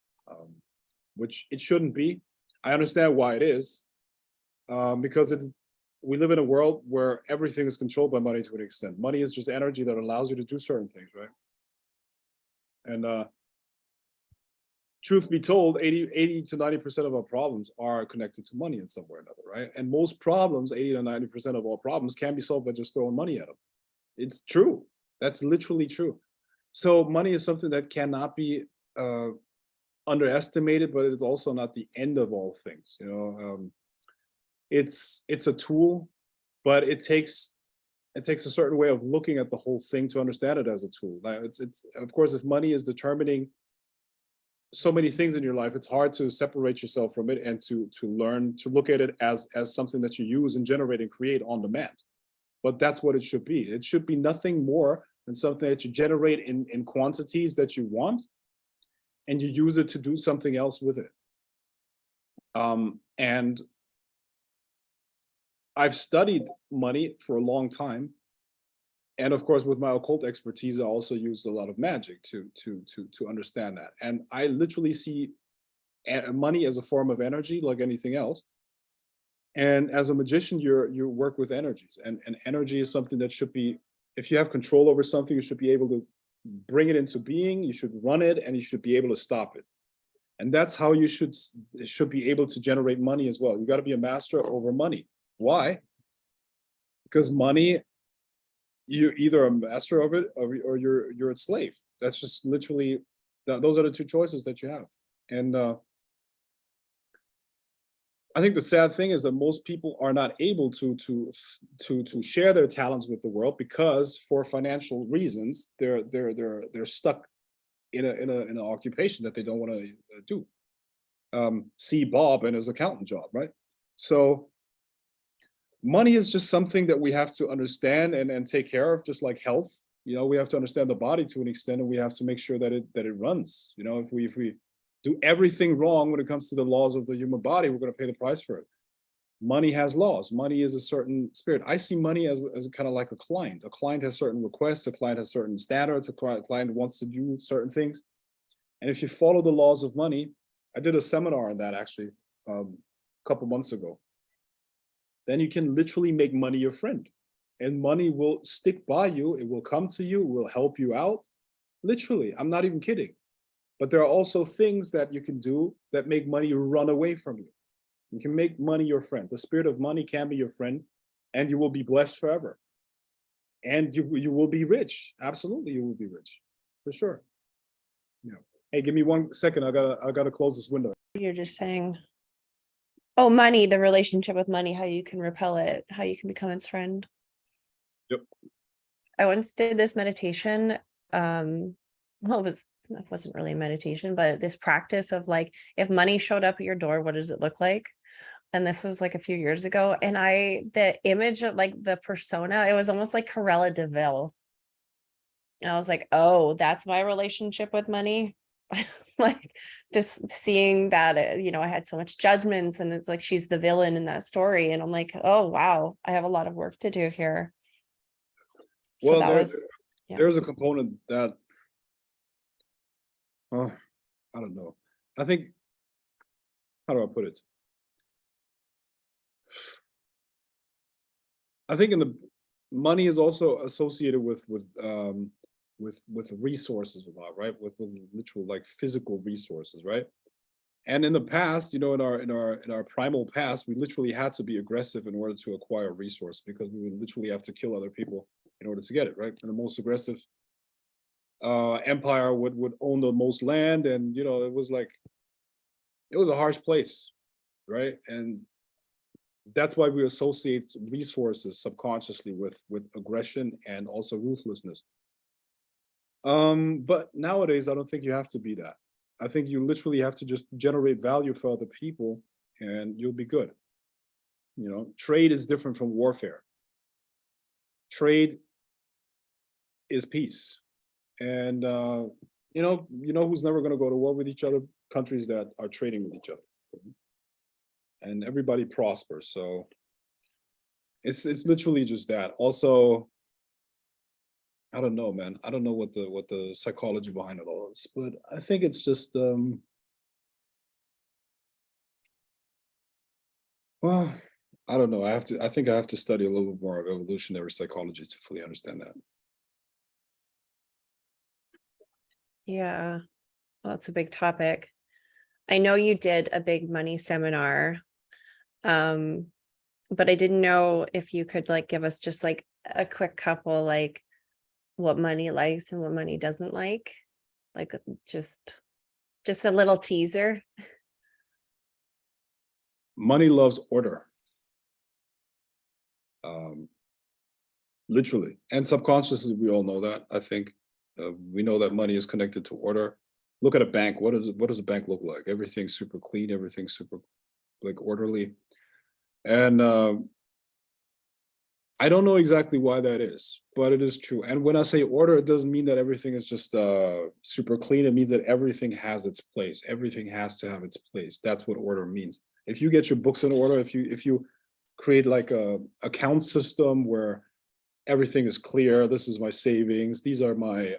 which it shouldn't be. I understand why it is, because we live in a world where everything is controlled by money to an extent. Money is just energy that allows you to do certain things, right? And truth be told, 80 to 90% of our problems are connected to money in some way or another, right? And most problems, 80 to 90% of all problems, can be solved by just throwing money at them. It's true. That's literally true. So money is something that cannot be underestimated, but it's also not the end of all things. It's a tool, but it takes a certain way of looking at the whole thing to understand it as a tool. It's of course, if money is determining so many things in your life, it's hard to separate yourself from it and to learn to look at it as something that you use and generate and create on demand. But that's what it should be. It should be nothing more than something that you generate in quantities that you want, and you use it to do something else with it. And I've studied money for a long time, and of course, with my occult expertise, I also used a lot of magic to understand that. And I literally see money as a form of energy, like anything else. And as a magician, you work with energies, and energy is something that should be, if you have control over something, you should be able to bring it into being. You should run it, and you should be able to stop it. And that's how you should be able to generate money as well. You got to be a master over money. Why? Because money you're either a master of it, or you're a slave. That's just literally, those are the two choices that you have. And I think the sad thing is that most people are not able to share their talents with the world, because for financial reasons they're stuck in an occupation that they don't want to do. See Bob and his accountant job, right? So money is just something that we have to understand and take care of, just like health. You know, we have to understand the body to an extent, and we have to make sure that it runs. You know, if we do everything wrong when it comes to the laws of the human body, we're going to pay the price for it. Money has laws. Money is a certain spirit. I see money as kind of like a client. A client has certain requests. A client has certain standards. A client wants to do certain things. And if you follow the laws of money, I did a seminar on that actually a couple months ago. Then you can literally make money your friend, and money will stick by you. It will come to you. It will help you out. Literally, I'm not even kidding. But there are also things that you can do that make money run away from you. You can make money your friend. The spirit of money can be your friend, and you will be blessed forever. And you will be rich. Absolutely, you will be rich, for sure. Yeah. Hey, give me 1 second. I gotta close this window. You're just saying, oh, money, the relationship with money, how you can repel it, how you can become its friend. Yep. I once did this meditation. Well, it wasn't really a meditation, but this practice of like, if money showed up at your door, what does it look like? And this was like a few years ago. And the image of like the persona, it was almost like Corella DeVille. And I was like, oh, that's my relationship with money. Like just seeing that, I had so much judgments, and it's like she's the villain in that story. And I'm like, oh, wow, I have a lot of work to do here. So Well, that was, yeah. there's a component that, I don't know. I think, how do I put it? I think money is also associated with resources a lot, right? With literal like physical resources, right? And in the past, in our primal past, we literally had to be aggressive in order to acquire a resource, because we would literally have to kill other people in order to get it, right? And the most aggressive empire would own the most land, and it was a harsh place, right? And that's why we associate resources subconsciously with aggression and also ruthlessness. But nowadays, I don't think you have to be that. I think you literally have to just generate value for other people, and you'll be good. Trade is different from warfare. Trade is peace. And who's never going to go to war with each other? Countries that are trading with each other, and everybody prospers. So it's literally just that. Also, I don't know, man. I don't know what the psychology behind it all is, but I think it's just well, I don't know. I think I have to study a little bit more of evolutionary psychology to fully understand that. Yeah, well, it's a big topic. I know you did a big money seminar, but I didn't know if you could like give us just like a quick couple, like what money likes and what money doesn't like just a little teaser. Money loves order. Literally and subconsciously, we all know that. I think we know that money is connected to order. Look at a bank. What does a bank look like? Everything's super clean. Everything's super like orderly. And I don't know exactly why that is, but it is true. And when I say order, it doesn't mean that everything is just super clean. It means that everything has its place. Everything has to have its place. That's what order means. If you get your books in order, if you create like a account system where everything is clear, this is my savings, these are my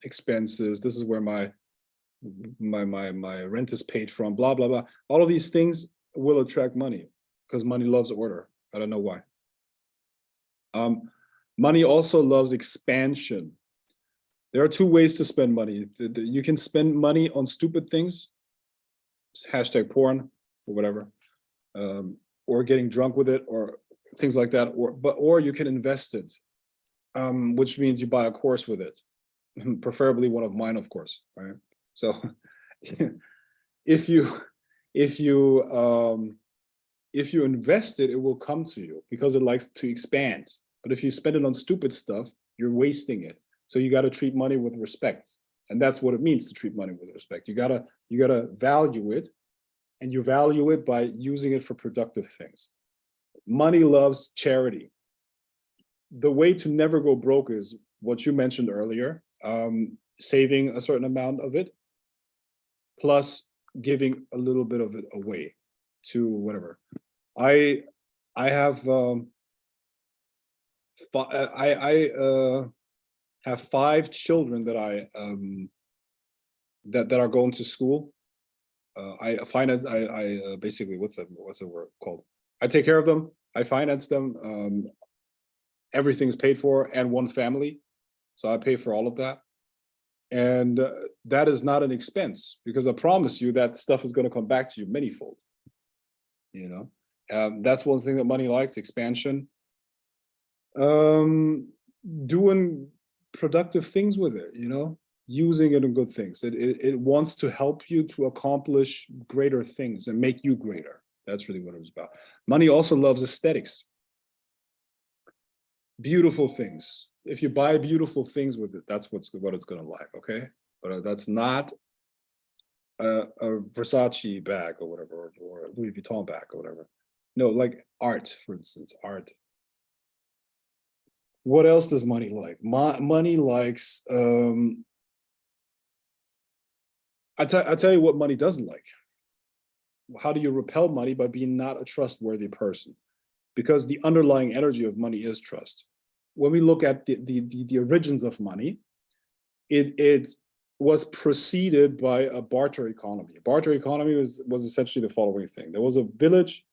expenses, this is where my rent is paid from, blah blah blah. All of these things will attract money, because money loves order. I don't know why. Money also loves expansion. There are two ways to spend money. You can spend money on stupid things, hashtag porn or whatever, or getting drunk with it, or things like that, or you can invest it. which means you buy a course with it, preferably one of mine, of course, right? So if you invest it, it will come to you because it likes to expand. But if you spend it on stupid stuff, you're wasting it. So you got to treat money with respect. And that's what it means to treat money with respect. You gotta value it, and you value it by using it for productive things. Money loves charity. The way to never go broke is what you mentioned earlier, saving a certain amount of it, plus giving a little bit of it away to whatever. I have have 5 children that that are going to school. I finance. I basically, what's the word called? I take care of them. I finance them. Everything's paid for, and one family, so I pay for all of that. And that is not an expense, because I promise you that stuff is going to come back to you manyfold. You know, that's one thing that money likes: expansion. Doing productive things with it, you know, using it in good things. It wants to help you to accomplish greater things and make you greater. That's really what it was about. Money also loves aesthetics. Beautiful things. If you buy beautiful things with it, that's what it's going to like, okay? But that's not a Versace bag or whatever, or a Louis Vuitton bag or whatever. No, like art, for instance, art. What else does money like? Money likes, I tell you what money doesn't like. How do you repel money? By being not a trustworthy person, because the underlying energy of money is trust. When we look at the origins of money, it was preceded by a barter economy. A barter economy was essentially the following thing. There was a village.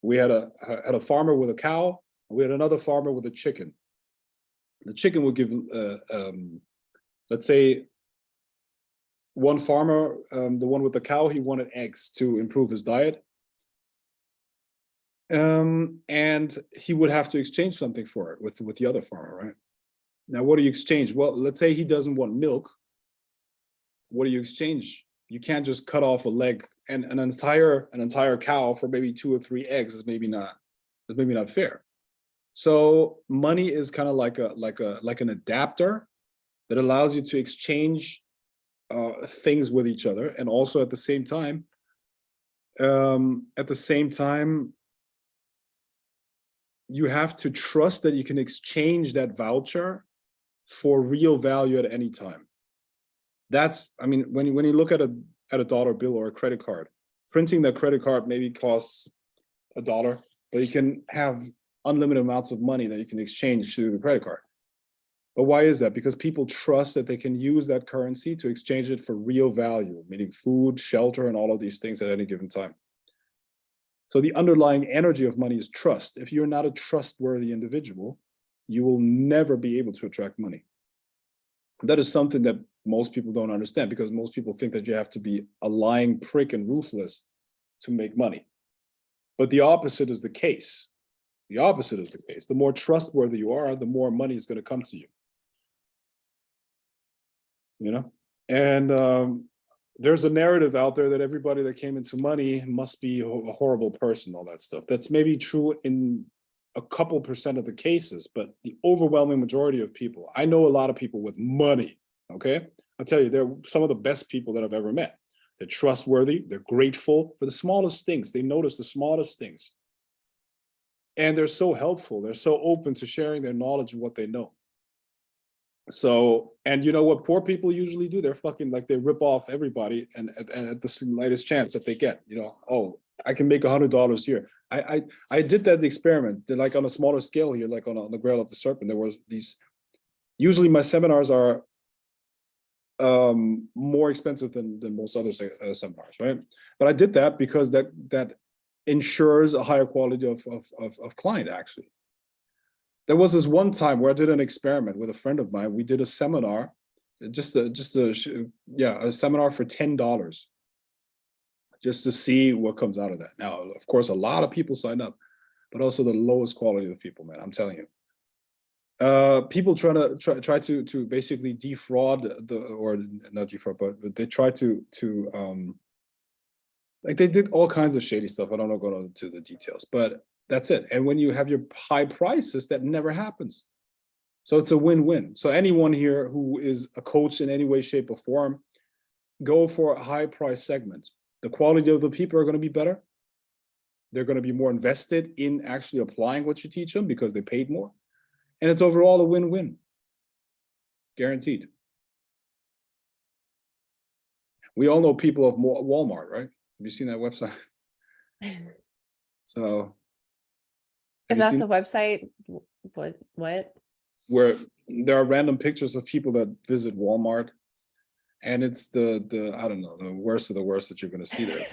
We had a farmer with a cow. We had another farmer with a chicken. The chicken would give, let's say, one farmer, the one with the cow, he wanted eggs to improve his diet. And he would have to exchange something for it with the other farmer, right? Now, what do you exchange? Well, let's say he doesn't want milk. What do you exchange? You can't just cut off a leg, and an entire cow for maybe 2 or 3 eggs is maybe not fair. So money is kind of like an adapter that allows you to exchange things with each other, and also at the same time, you have to trust that you can exchange that voucher for real value at any time. That's, I mean, when you look at a dollar bill or a credit card, printing that credit card maybe costs $1, but you can have unlimited amounts of money that you can exchange to the credit card. But why is that? Because people trust that they can use that currency to exchange it for real value, meaning food, shelter, and all of these things at any given time. So the underlying energy of money is trust. If you're not a trustworthy individual, you will never be able to attract money. That is something that most people don't understand, because most people think that you have to be a lying prick and ruthless to make money. But the opposite is the case. The opposite is the case. The more trustworthy you are, the more money is going to come to you. You know? And there's a narrative out there that everybody that came into money must be a horrible person, all that stuff. That's maybe true in a couple % of the cases, but the overwhelming majority of people, I know a lot of people with money, okay? I'll tell you, they're some of the best people that I've ever met. They're trustworthy, they're grateful for the smallest things. They notice the smallest things. And they're so helpful. They're so open to sharing their knowledge and what they know. So, and you know what poor people usually do? They're fucking like, they rip off everybody, and at the slightest chance that they get, you know, oh, I can make $100 here. I did that experiment, like on a smaller scale here, like on the Grail of the Serpent. There was these, usually my seminars are more expensive than most other seminars, right? But I did that because that ensures a higher quality of client, actually. There was this one time where I did an experiment with a friend of mine. We did a seminar, just a seminar for $10, just to see what comes out of that. Now, of course, a lot of people signed up, but also the lowest quality of people, man, I'm telling you. People try to basically defraud or not defraud, but they try to like they did all kinds of shady stuff. I don't know, go into the details, but that's it. And when you have your high prices, that never happens. So it's a win-win. So anyone here who is a coach in any way, shape, or form, go for a high price segment. The quality of the people are going to be better. They're going to be more invested in actually applying what you teach them because they paid more. And it's overall a win-win. Guaranteed. We all know people of Walmart, right? Have you seen that website? So. If that's a website, what? Where there are random pictures of people that visit Walmart, and it's the I don't know, the worst of the worst that you're going to see there.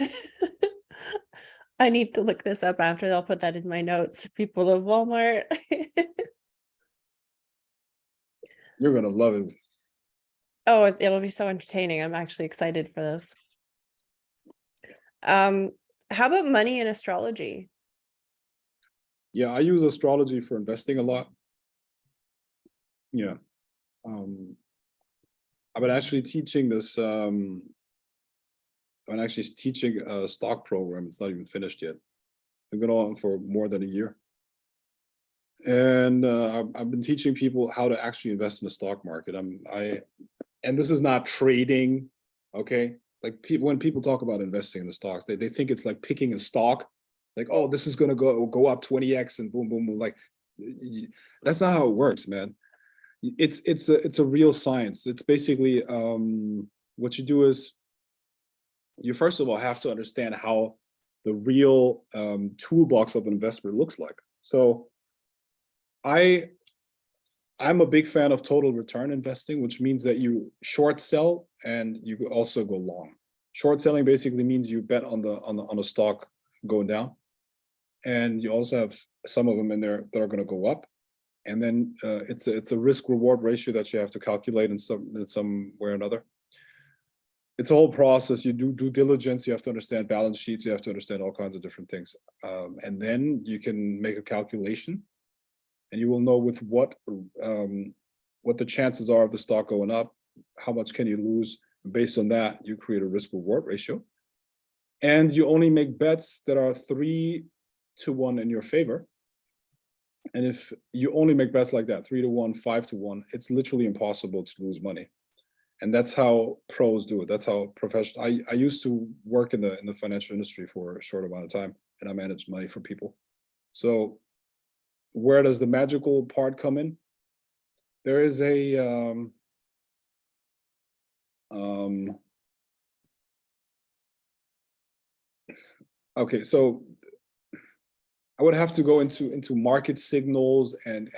I need to look this up after. I'll put that in my notes. People of Walmart. You're going to love it. Oh, it'll be so entertaining. I'm actually excited for this. How about money and astrology? Yeah, I use astrology for investing a lot. Yeah. I've been actually teaching this. I'm actually teaching a stock program. It's not even finished yet. I've been on for more than a year. And I've been teaching people how to actually invest in the stock market. And this is not trading, okay? Like when people talk about investing in the stocks, they think it's like picking a stock, like, oh, this is gonna go up 20x and boom, boom, boom. Like, that's not how it works, man. It's a real science. It's basically what you do is you first of all have to understand how the real toolbox of an investor looks like. So I'm a big fan of total return investing, which means that you short sell and you also go long. Short selling basically means you bet on the stock going down, and you also have some of them in there that are going to go up. And then it's a risk reward ratio that you have to calculate in some way or another. It's a whole process. You do due diligence. You have to understand balance sheets. You have to understand all kinds of different things, and then you can make a calculation. And you will know with what the chances are of the stock going up, how much can you lose. Based on that, you create a risk reward ratio. And you only make bets that are 3-1 in your favor. And if you only make bets like that, 3-1, 5-1, it's literally impossible to lose money. And that's how pros do it. That's how professional. I used to work in the financial industry for a short amount of time, and I managed money for people. So where does the magical part come in? There is a okay, so I would have to go into market signals and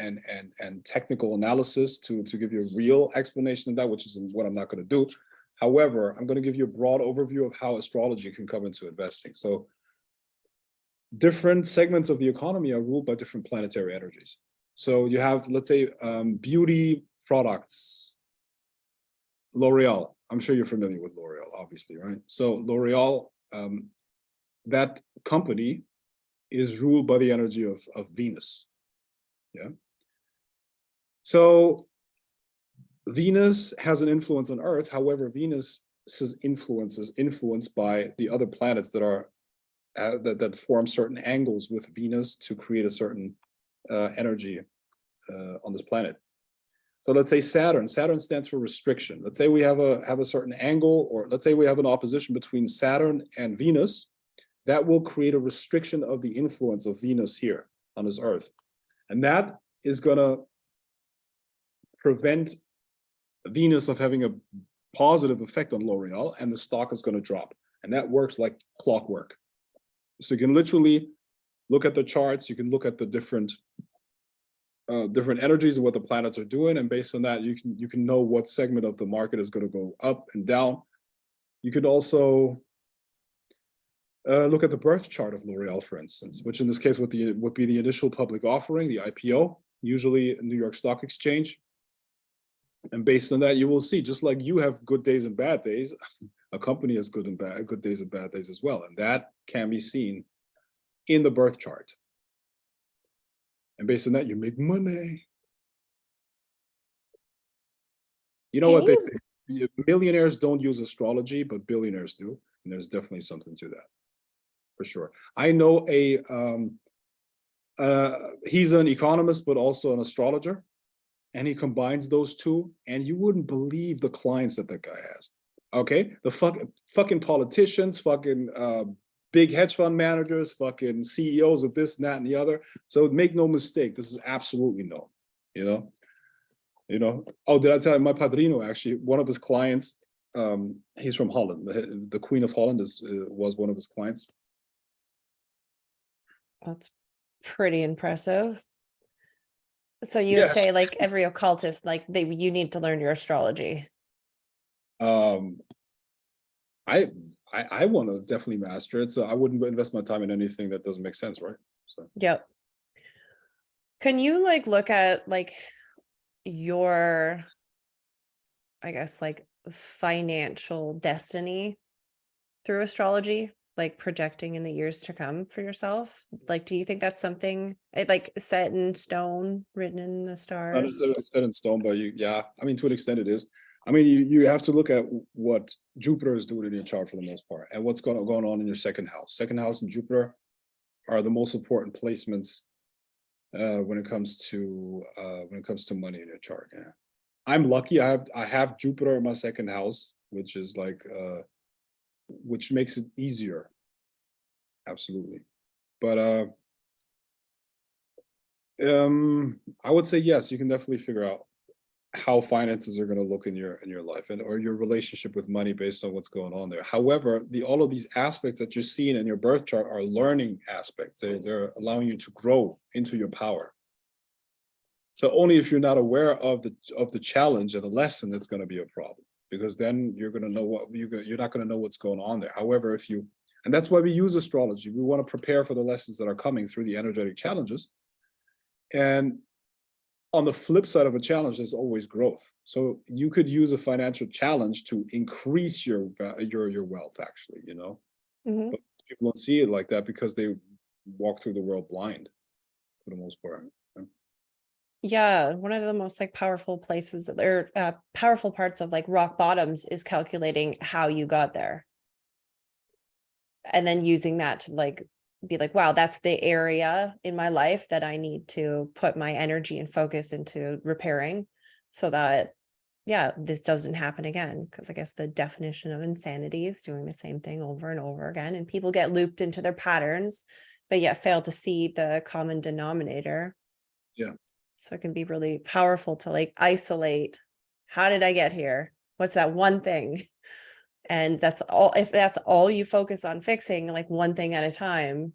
technical analysis to give you a real explanation of that, which is what I'm not going to do. However, I'm going to give you a broad overview of how astrology can come into investing. So different segments of the economy are ruled by different planetary energies. So you have, let's say, beauty products, L'Oreal. I'm sure you're familiar with L'Oreal, obviously, right? So L'Oreal, that company is ruled by the energy of Venus. Yeah. So Venus has an influence on Earth. However, Venus's influence is influenced by the other planets that are that form certain angles with Venus to create a certain energy on this planet. So let's say Saturn. Saturn stands for restriction. Let's say we have a certain angle, or let's say we have an opposition between Saturn and Venus. That will create a restriction of the influence of Venus here on this Earth, and that is going to prevent Venus of having a positive effect on L'Oreal, and the stock is going to drop. And that works like clockwork. So you can literally look at the charts. You can look at the different energies and what the planets are doing, and based on that, you can know what segment of the market is going to go up and down. You could also look at the birth chart of L'Oreal, for instance, which in this case would be the initial public offering, the IPO, usually New York Stock Exchange. And based on that, you will see, just like you have good days and bad days, a company has good days and bad days as well. And that can be seen in the birth chart. And based on that, you make money. You know Can what they you say? Millionaires don't use astrology, but billionaires do, and there's definitely something to that, for sure. I know he's an economist, but also an astrologer, and he combines those two, and you wouldn't believe the clients that that guy has. Okay, the fucking politicians, fucking big hedge fund managers, fucking CEOs of this, and that, and the other. So make no mistake, this is absolutely known. You know. You know, oh, did I tell you my padrino, actually, one of his clients, he's from Holland. The Queen of Holland was one of his clients. That's pretty impressive. So you would Yes. say like every occultist, like you need to learn your astrology. I want to definitely master it, so I wouldn't invest my time in anything that doesn't make sense, right? So Yep. Can you like look at like your, I guess, like financial destiny through astrology, like projecting in the years to come for yourself? Like, do you think that's something like set in stone, written in the not stars? necessarily set in stone, but yeah, I mean, to an extent it is. I mean, you have to look at what Jupiter is doing in your chart for the most part, and what's going on in your second house. Second house and Jupiter are the most important placements when it comes to money in your chart. Yeah, I'm lucky. I have Jupiter in my second house, which is like which makes it easier. Absolutely, but I would say yes. You can definitely figure out how finances are going to look in your life, and or your relationship with money based on what's going on there. However, all of these aspects that you're seeing in your birth chart are learning aspects. They're allowing you to grow into your power. So only if you're not aware of the challenge and the lesson, that's going to be a problem, because then you're going to know you're not going to know what's going on there. However, and that's why we use astrology. We want to prepare for the lessons that are coming through the energetic challenges. And on the flip side of a challenge, there's always growth. So you could use a financial challenge to increase your wealth, actually, you know. Mhm. But people don't see it like that because they walk through the world blind for the most part. Yeah, one of the most like powerful places or powerful parts of like rock bottoms is calculating how you got there. And then using that to like be like, wow, that's the area in my life that I need to put my energy and focus into repairing so that, yeah, this doesn't happen again. Because I guess the definition of insanity is doing the same thing over and over again. And people get looped into their patterns, but yet fail to see the common denominator. Yeah. So it can be really powerful to like isolate, how did I get here? What's that one thing? And that's all, if that's all you focus on fixing, like one thing at a time,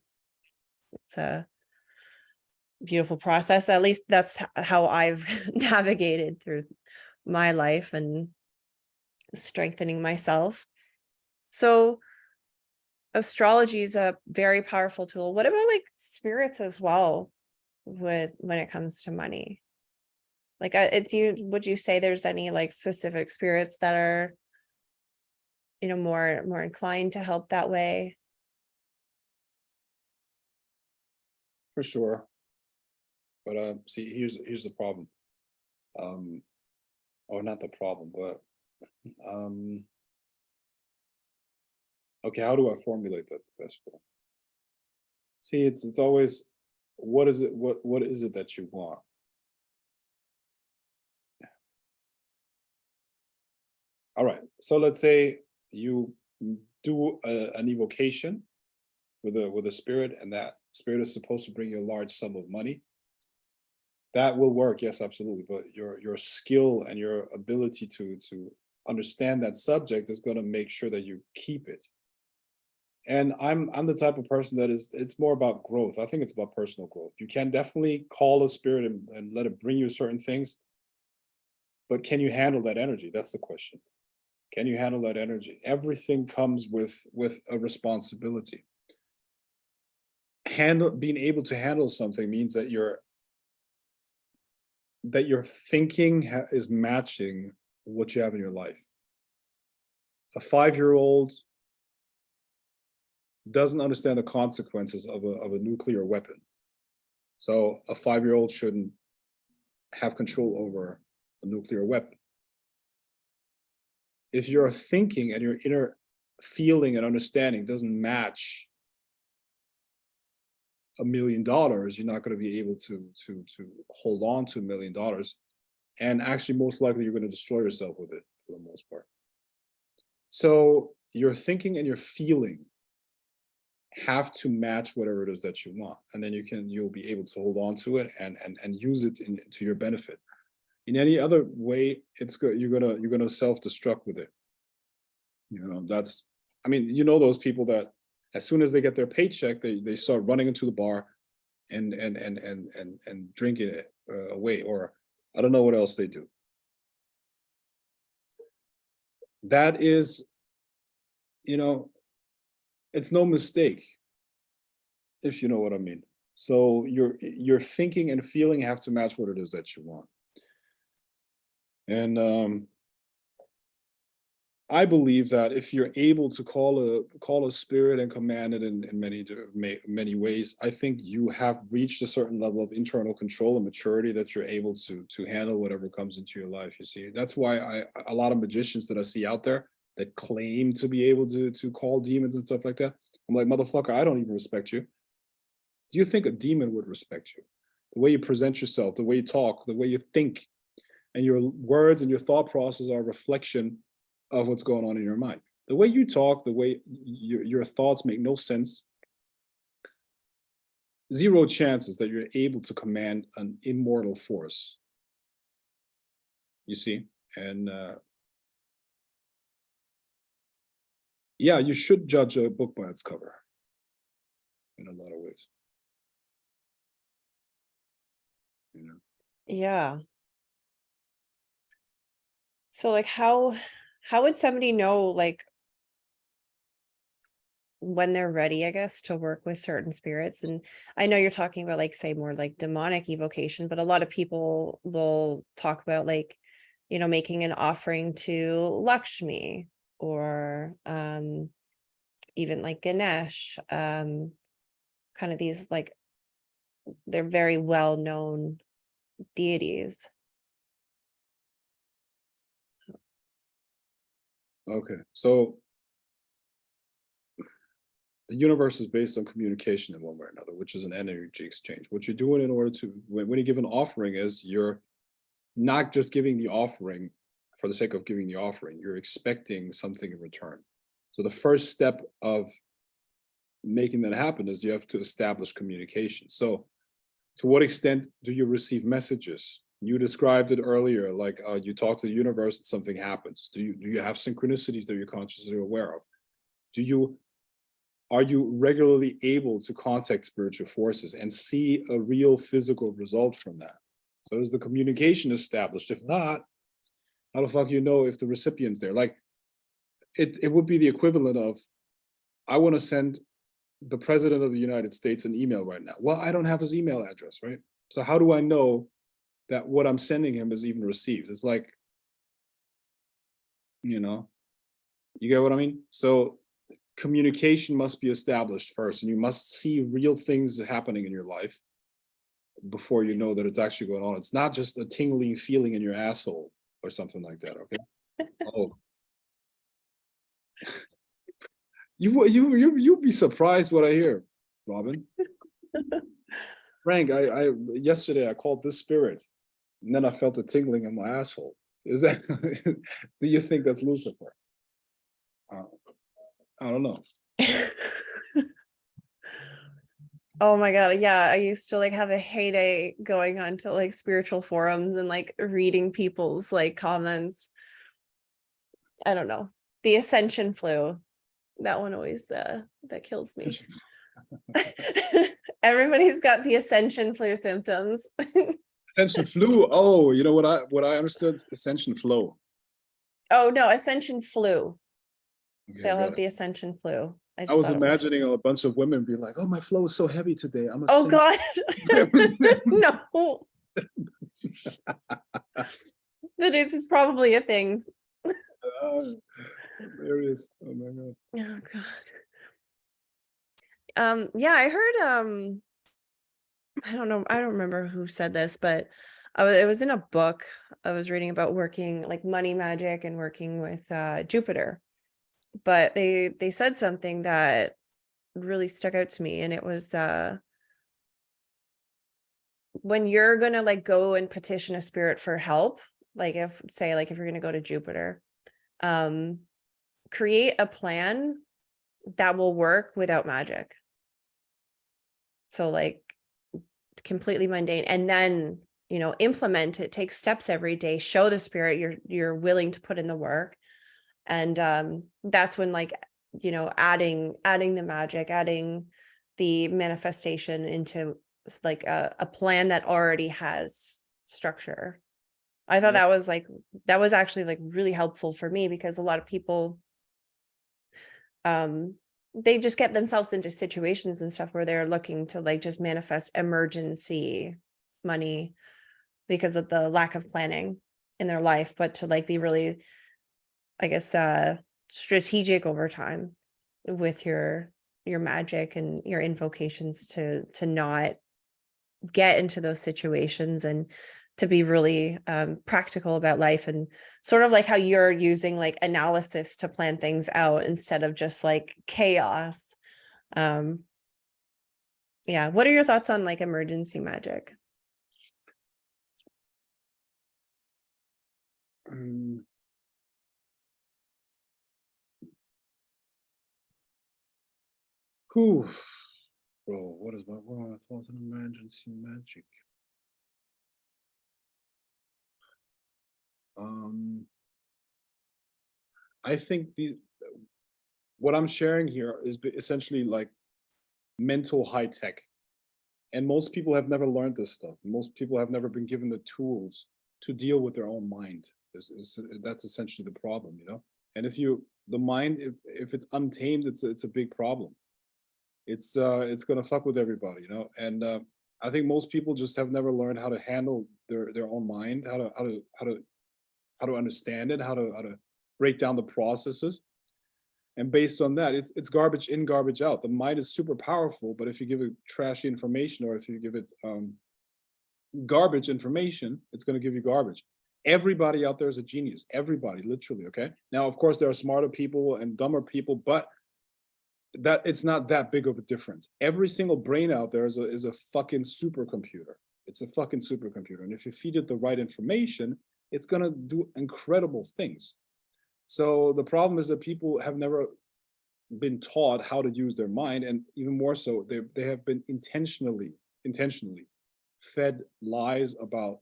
it's a beautiful process. At least that's how I've navigated through my life and strengthening myself. So astrology is a very powerful tool. What about like spirits as well when it comes to money? Like, would you say there's any like specific spirits that are, you know, more inclined to help that way? For sure. But see, here's the problem. Or not the problem, but okay, how do I formulate that the best way? See, it's always, what is it, what is it that you want? All right, so let's say you do an evocation with a spirit, and that spirit is supposed to bring you a large sum of money. That will work, yes, absolutely. But your skill and your ability to understand that subject is going to make sure that you keep it. And I'm the type of person that it's more about growth. I think it's about personal growth. You can definitely call a spirit and let it bring you certain things, but can you handle that energy? That's the question. Can you handle that energy? Everything comes with a responsibility. Being able to handle something means that your thinking is matching what you have in your life. A 5-year-old doesn't understand the consequences of a nuclear weapon. So a 5-year-old shouldn't have control over a nuclear weapon. if your thinking and your inner feeling and understanding doesn't match $1 million, you're not going to be able to hold on to $1 million. And actually, most likely, you're going to destroy yourself with it for the most part. So your thinking and your feeling have to match whatever it is that you want, and then you'll be able to hold on to it and use it to your benefit. In any other way, it's good. You're gonna self-destruct with it. That's, I mean, those people that as soon as they get their paycheck, they start running into the bar and drinking it away, or I don't know what else they do. That is, it's no mistake, if you know what I mean. So your thinking and feeling have to match what it is that you want. And I believe that if you're able to call a spirit and command it in many ways, I think you have reached a certain level of internal control and maturity that you're able to handle whatever comes into your life. You see, that's why a lot of magicians that I see out there that claim to be able to call demons and stuff like that, I'm like, motherfucker, I don't even respect you. Do you think a demon would respect you? The way you present yourself, the way you talk, the way you think, and your words and your thought process are a reflection of what's going on in your mind. The way you talk, the way your thoughts make no sense. Zero chances that you're able to command an immortal force. You see? And yeah, you should judge a book by its cover in a lot of ways. Yeah. So like how would somebody know like when they're ready, I guess, to work with certain spirits? And I know you're talking about like, say, more like demonic evocation, but a lot of people will talk about like, making an offering to Lakshmi or even like Ganesh, kind of these like, they're very well known deities. Okay, so the universe is based on communication in one way or another, which is an energy exchange. What you're doing in order to, when you give an offering, is you're not just giving the offering for the sake of giving the offering, you're expecting something in return. So the first step of making that happen is you have to establish communication. So to what extent do you receive messages? You described it earlier, like you talk to the universe and something happens. Do you have synchronicities that you're consciously aware of? Are you regularly able to contact spiritual forces and see a real physical result from that? So is the communication established? If not, how the fuck you know if the recipient's there? Like, it would be the equivalent of, I want to send the president of the United States an email right now. Well, I don't have his email address, right? So how do I know that what I'm sending him is even received? It's like, you get what I mean? So communication must be established first, and you must see real things happening in your life before you know that it's actually going on. It's not just a tingling feeling in your asshole or something like that, okay? Oh. You'd be surprised what I hear, Robin. Frank, I yesterday I called this spirit, and then I felt a tingling in my asshole. Is that, do you think that's Lucifer? I don't know. Oh my God. Yeah. I used to like have a heyday going on to like spiritual forums and like reading people's like comments. I don't know. The ascension flu. That one always that kills me. Everybody's got the ascension flu symptoms. Ascension flu. Oh, you know what I understood? Ascension flow. Oh no, ascension flu. Okay, They'll have the ascension flu. I was imagining a bunch of women being like, "Oh, my flow is so heavy today. I'm oh God, no." That it's probably a thing. Hilarious. Oh my God. Oh God. Yeah, I heard I don't know, I don't remember who said this, but It was in a book I was reading about working like money magic and working with Jupiter. But they said something that really stuck out to me, and it was when you're gonna like go and petition a spirit for help, like if say like if you're gonna go to Jupiter, create a plan that will work without magic. So like completely mundane, and then implement it, take steps every day, show the spirit you're willing to put in the work. And that's when like adding the magic, adding the manifestation into like a plan that already has structure. I thought Yeah. that was actually like really helpful for me, because a lot of people they just get themselves into situations and stuff where they're looking to like just manifest emergency money because of the lack of planning in their life, but to like be really, I guess, strategic over time with your magic and your invocations to not get into those situations, and to be really practical about life, and sort of like how you're using like analysis to plan things out instead of just like chaos. Yeah, what are your thoughts on like emergency magic? Whew. Bro, what are my thoughts on emergency magic? I think what I'm sharing here is essentially like mental high tech. And most people have never learned this stuff. Most people have never been given the tools to deal with their own mind. That's essentially the problem, you know? And the mind, if it's untamed, it's a big problem. It's gonna fuck with everybody, you know? And I think most people just have never learned how to handle their own mind, how to understand it, how to break down the processes. And based on that, it's garbage in, garbage out. The mind is super powerful, but if you give it trashy information, or if you give it garbage information, it's going to give you garbage. Everybody out there is a genius. Everybody, literally. Okay. Now, of course, there are smarter people and dumber people, but that it's not that big of a difference. Every single brain out there is a fucking supercomputer. It's a fucking supercomputer, and if you feed it the right information, it's gonna do incredible things. So the problem is that people have never been taught how to use their mind, and even more so, they have been intentionally fed lies about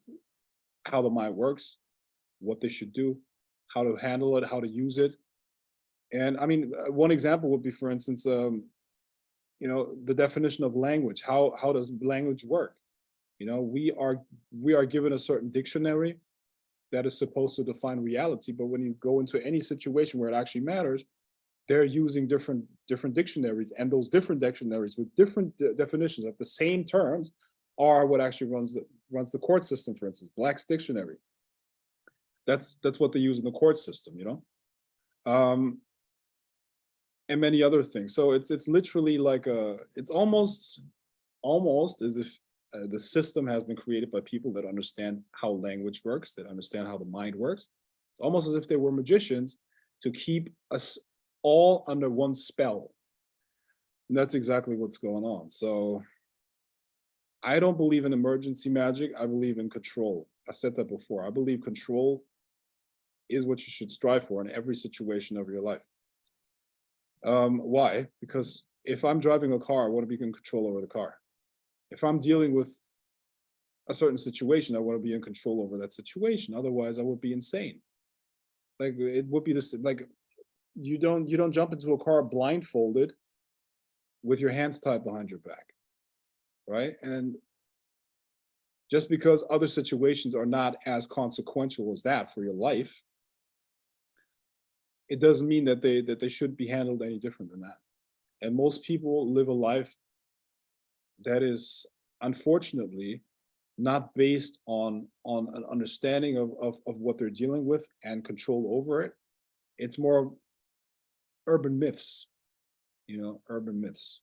how the mind works, what they should do, how to handle it, how to use it. And I mean, one example would be, for instance, the definition of language. How does language work? You know, we are given a certain dictionary that is supposed to define reality, but when you go into any situation where it actually matters, they're using different dictionaries, and those different dictionaries with different definitions of the same terms are what actually runs the court system. For instance, Black's dictionary. That's what they use in the court system, you know, and many other things. So it's literally like it's almost as if the system has been created by people that understand how language works, that understand how the mind works. It's almost as if they were magicians to keep us all under one spell. And that's exactly what's going on. So I don't believe in emergency magic. I believe in control. I said that before. I believe control is what you should strive for in every situation of your life. Why? Because if I'm driving a car, I want to be in control over the car. If I'm dealing with a certain situation, I want to be in control over that situation. Otherwise, I would be insane. Like it would be this, like you don't jump into a car blindfolded with your hands tied behind your back, right? And just because other situations are not as consequential as that for your life, it doesn't mean that they should be handled any different than that. And most people live a life that is unfortunately not based on an understanding of what they're dealing with and control over it. It's more urban myths, urban myths.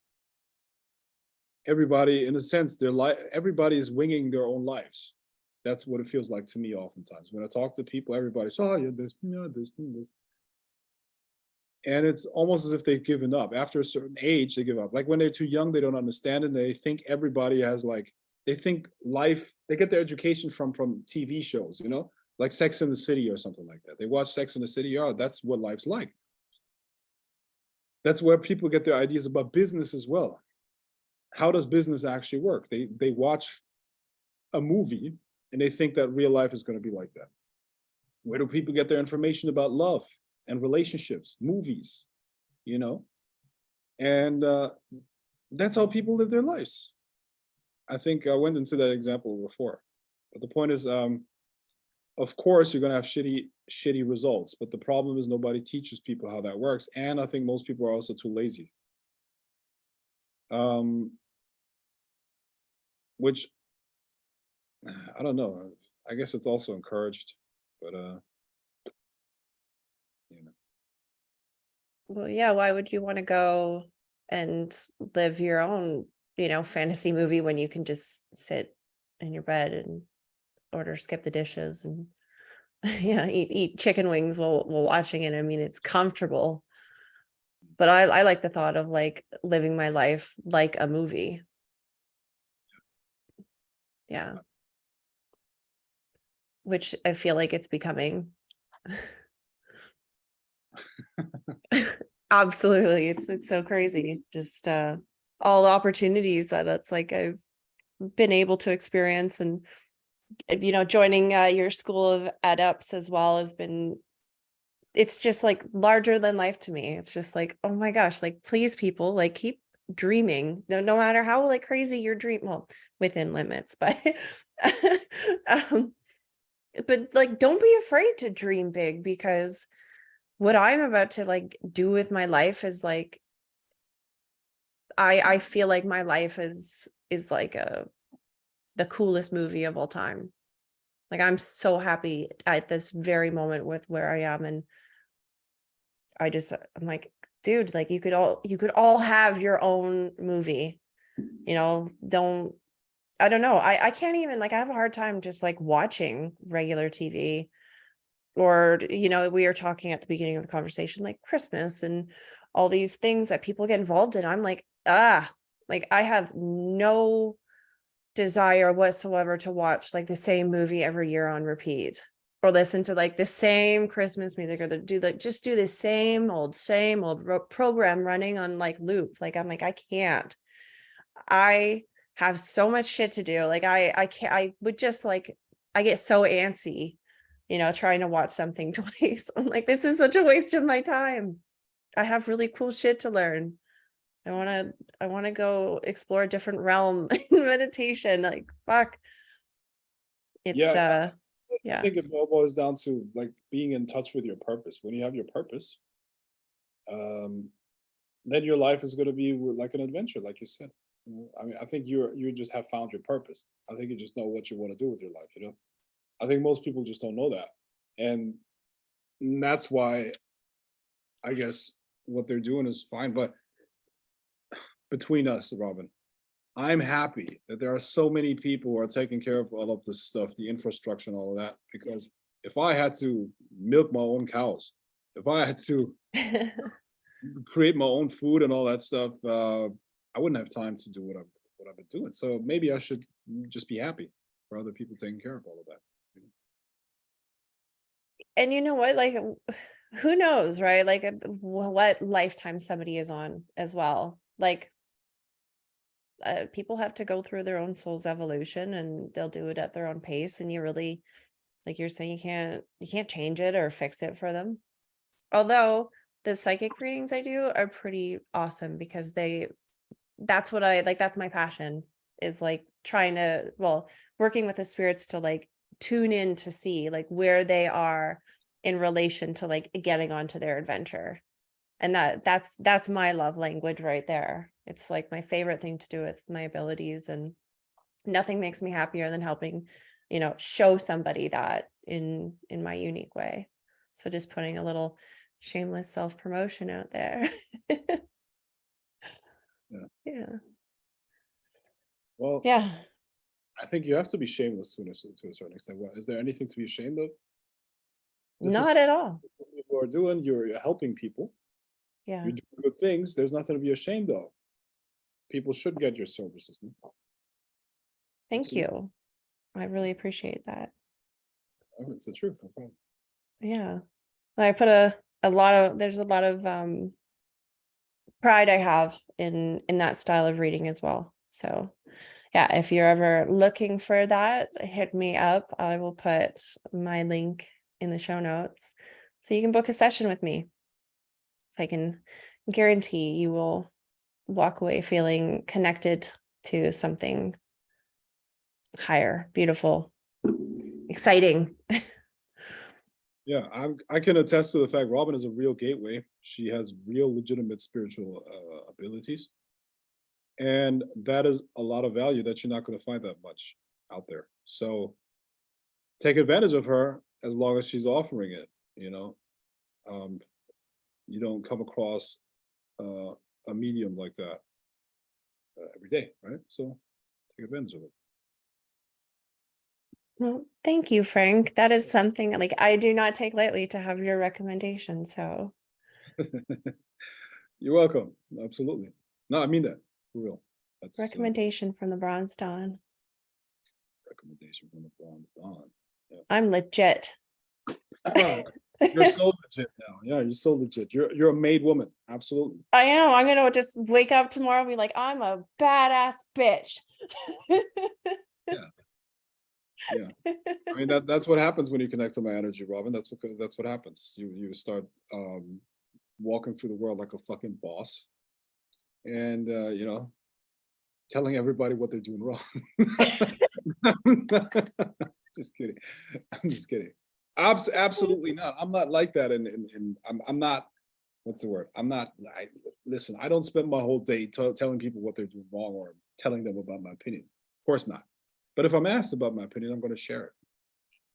Everybody, in a sense, everybody is winging their own lives. That's what it feels like to me oftentimes. When I talk to people, everybody's, oh, yeah, this, this. And it's almost as if they've given up. After a certain age, they give up. Like when they're too young, they don't understand it. And they think everybody has like, they think life, they get their education from TV shows, you know, like Sex in the City or something like that. They watch Sex in the City, oh, that's what life's like. That's where people get their ideas about business as well. How does business actually work? They watch a movie and they think that real life is going to be like that. Where do people get their information about love and relationships? Movies, you know? And that's how people live their lives. I think I went into that example before. But the point is, of course, you're going to have shitty results. But the problem is nobody teaches people how that works. And I think most people are also too lazy. Which, I don't know. I guess it's also encouraged. But, you know. Well, yeah, why would you want to go and live your own, fantasy movie when you can just sit in your bed and order skip the dishes and eat chicken wings while watching it? I mean, it's comfortable. But I like the thought of like living my life like a movie. Yeah. Which I feel like it's becoming. Absolutely. It's so crazy. Just all the opportunities that it's like I've been able to experience, and joining your school of adepts as well has been, it's just like larger than life to me. It's just like, oh my gosh, like please people, like keep dreaming. No matter how like crazy your dream, well, within limits, but but like don't be afraid to dream big, because what I'm about to like do with my life is like, I feel like my life is like the coolest movie of all time. Like I'm so happy at this very moment with where I am, and I'm like, dude, like you could all have your own movie. I don't know. I can't even, like, I have a hard time just like watching regular TV, or we were talking at the beginning of the conversation, like Christmas and all these things that people get involved in. I'm like, like I have no desire whatsoever to watch like the same movie every year on repeat, or listen to like the same Christmas music, or do the same old program running on like loop. Like I'm like, I can't. I have so much shit to do. Like I can't. I would just like, I get so antsy, trying to watch something twice. I'm like, this is such a waste of my time. I have really cool shit to learn. I want to go explore a different realm in meditation. Like, fuck. It's I yeah. think it all boils down to like being in touch with your purpose. When you have your purpose, then your life is going to be like an adventure, like you said. I mean, I think you just have found your purpose. I think you just know what you want to do with your life. I think most people just don't know that, and that's why I guess what they're doing is fine. But between us, Robin, I'm happy that there are so many people who are taking care of all of this stuff, the infrastructure and all of that. Because if I had to milk my own cows, if I had to create my own food and all that stuff, I wouldn't have time to do what I've been doing. So maybe I should just be happy for other people taking care of all of that. And you know what? Like, who knows, right? Like, what lifetime somebody is on as well. Like, people have to go through their own soul's evolution, and they'll do it at their own pace. And you really, like you're saying, you can't change it or fix it for them. Although the psychic readings I do are pretty awesome, because that's what I like. That's my passion, is like trying to, working with the spirits to like tune in to see like where they are in relation to like getting onto their adventure. And that's my love language right there. It's like my favorite thing to do with my abilities, and nothing makes me happier than helping, show somebody that in my unique way. So just putting a little shameless self-promotion out there. Yeah. Yeah. Well, Yeah. I think you have to be shameless to a certain extent. Well, is there anything to be ashamed of? This is Not at all. what people are doing. You're helping people. Yeah. You're doing good things. There's nothing to be ashamed of. People should get your services. Thank Absolutely. you. I really appreciate that. It's the truth. No problem. Yeah. I put there's a lot of pride I have in that style of reading as well. So yeah, if you're ever looking for that, hit me up. I will put my link in the show notes so you can book a session with me. So I can guarantee you will walk away feeling connected to something higher, beautiful, exciting. Yeah, I can attest to the fact Robin is a real gateway. She has real legitimate spiritual abilities. And that is a lot of value that you're not going to find that much out there. So take advantage of her as long as she's offering it, you know. You don't come across a medium like that every day, right? So take advantage of it. Well, thank you, Frank. That is something like I do not take lightly to have your recommendation. So You're welcome. Absolutely. No, I mean that for real. That's recommendation from the Bronze Dawn. recommendation from the Bronze Dawn. I'm legit. You're so legit now. Yeah, you're so legit. You're a made woman. Absolutely. I am. I'm gonna just wake up tomorrow and be like, I'm a badass bitch. Yeah. I mean that's what happens when you connect to my energy, Robin. That's what happens. You start walking through the world like a fucking boss, and you know, telling everybody what they're doing wrong. Just kidding. I'm just kidding. Absolutely not. I'm not like that, and I'm not. What's the word? I'm not. Listen. I don't spend my whole day telling people what they're doing wrong or telling them about my opinion. Of course not. But if I'm asked about my opinion, I'm going to share it.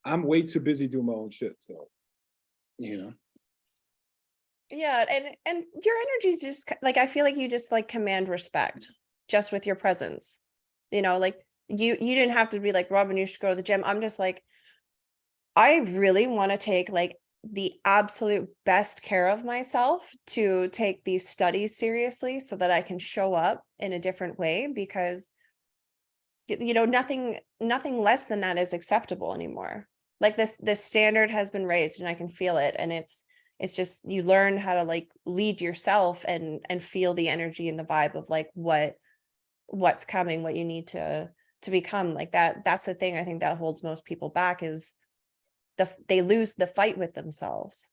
I'm way too busy doing my own shit. So, you know. Yeah, and your energy is just like I feel like you just like command respect just with your presence. You know, like you didn't have to be like, Robin, you should go to the gym. I'm just like, I really want to take like the absolute best care of myself to take these studies seriously so that I can show up in a different way, because you know, nothing less than that is acceptable anymore. Like this standard has been raised and I can feel it, and it's just you learn how to like lead yourself and feel the energy and the vibe of like what's coming, what you need to become. Like that's the thing I think that holds most people back is they lose the fight with themselves.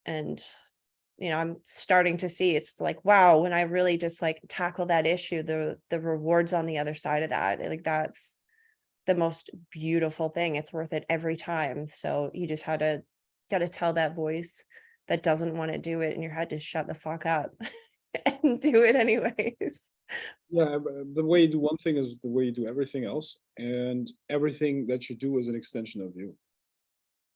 And you know, I'm starting to see it's like, wow, when I really just like tackle that issue, the rewards on the other side of that, like that's the most beautiful thing. It's worth it every time. So you just got to tell that voice that doesn't want to do it in your head to shut the fuck up and do it anyways. Yeah, the way you do one thing is the way you do everything else, and everything that you do is an extension of you.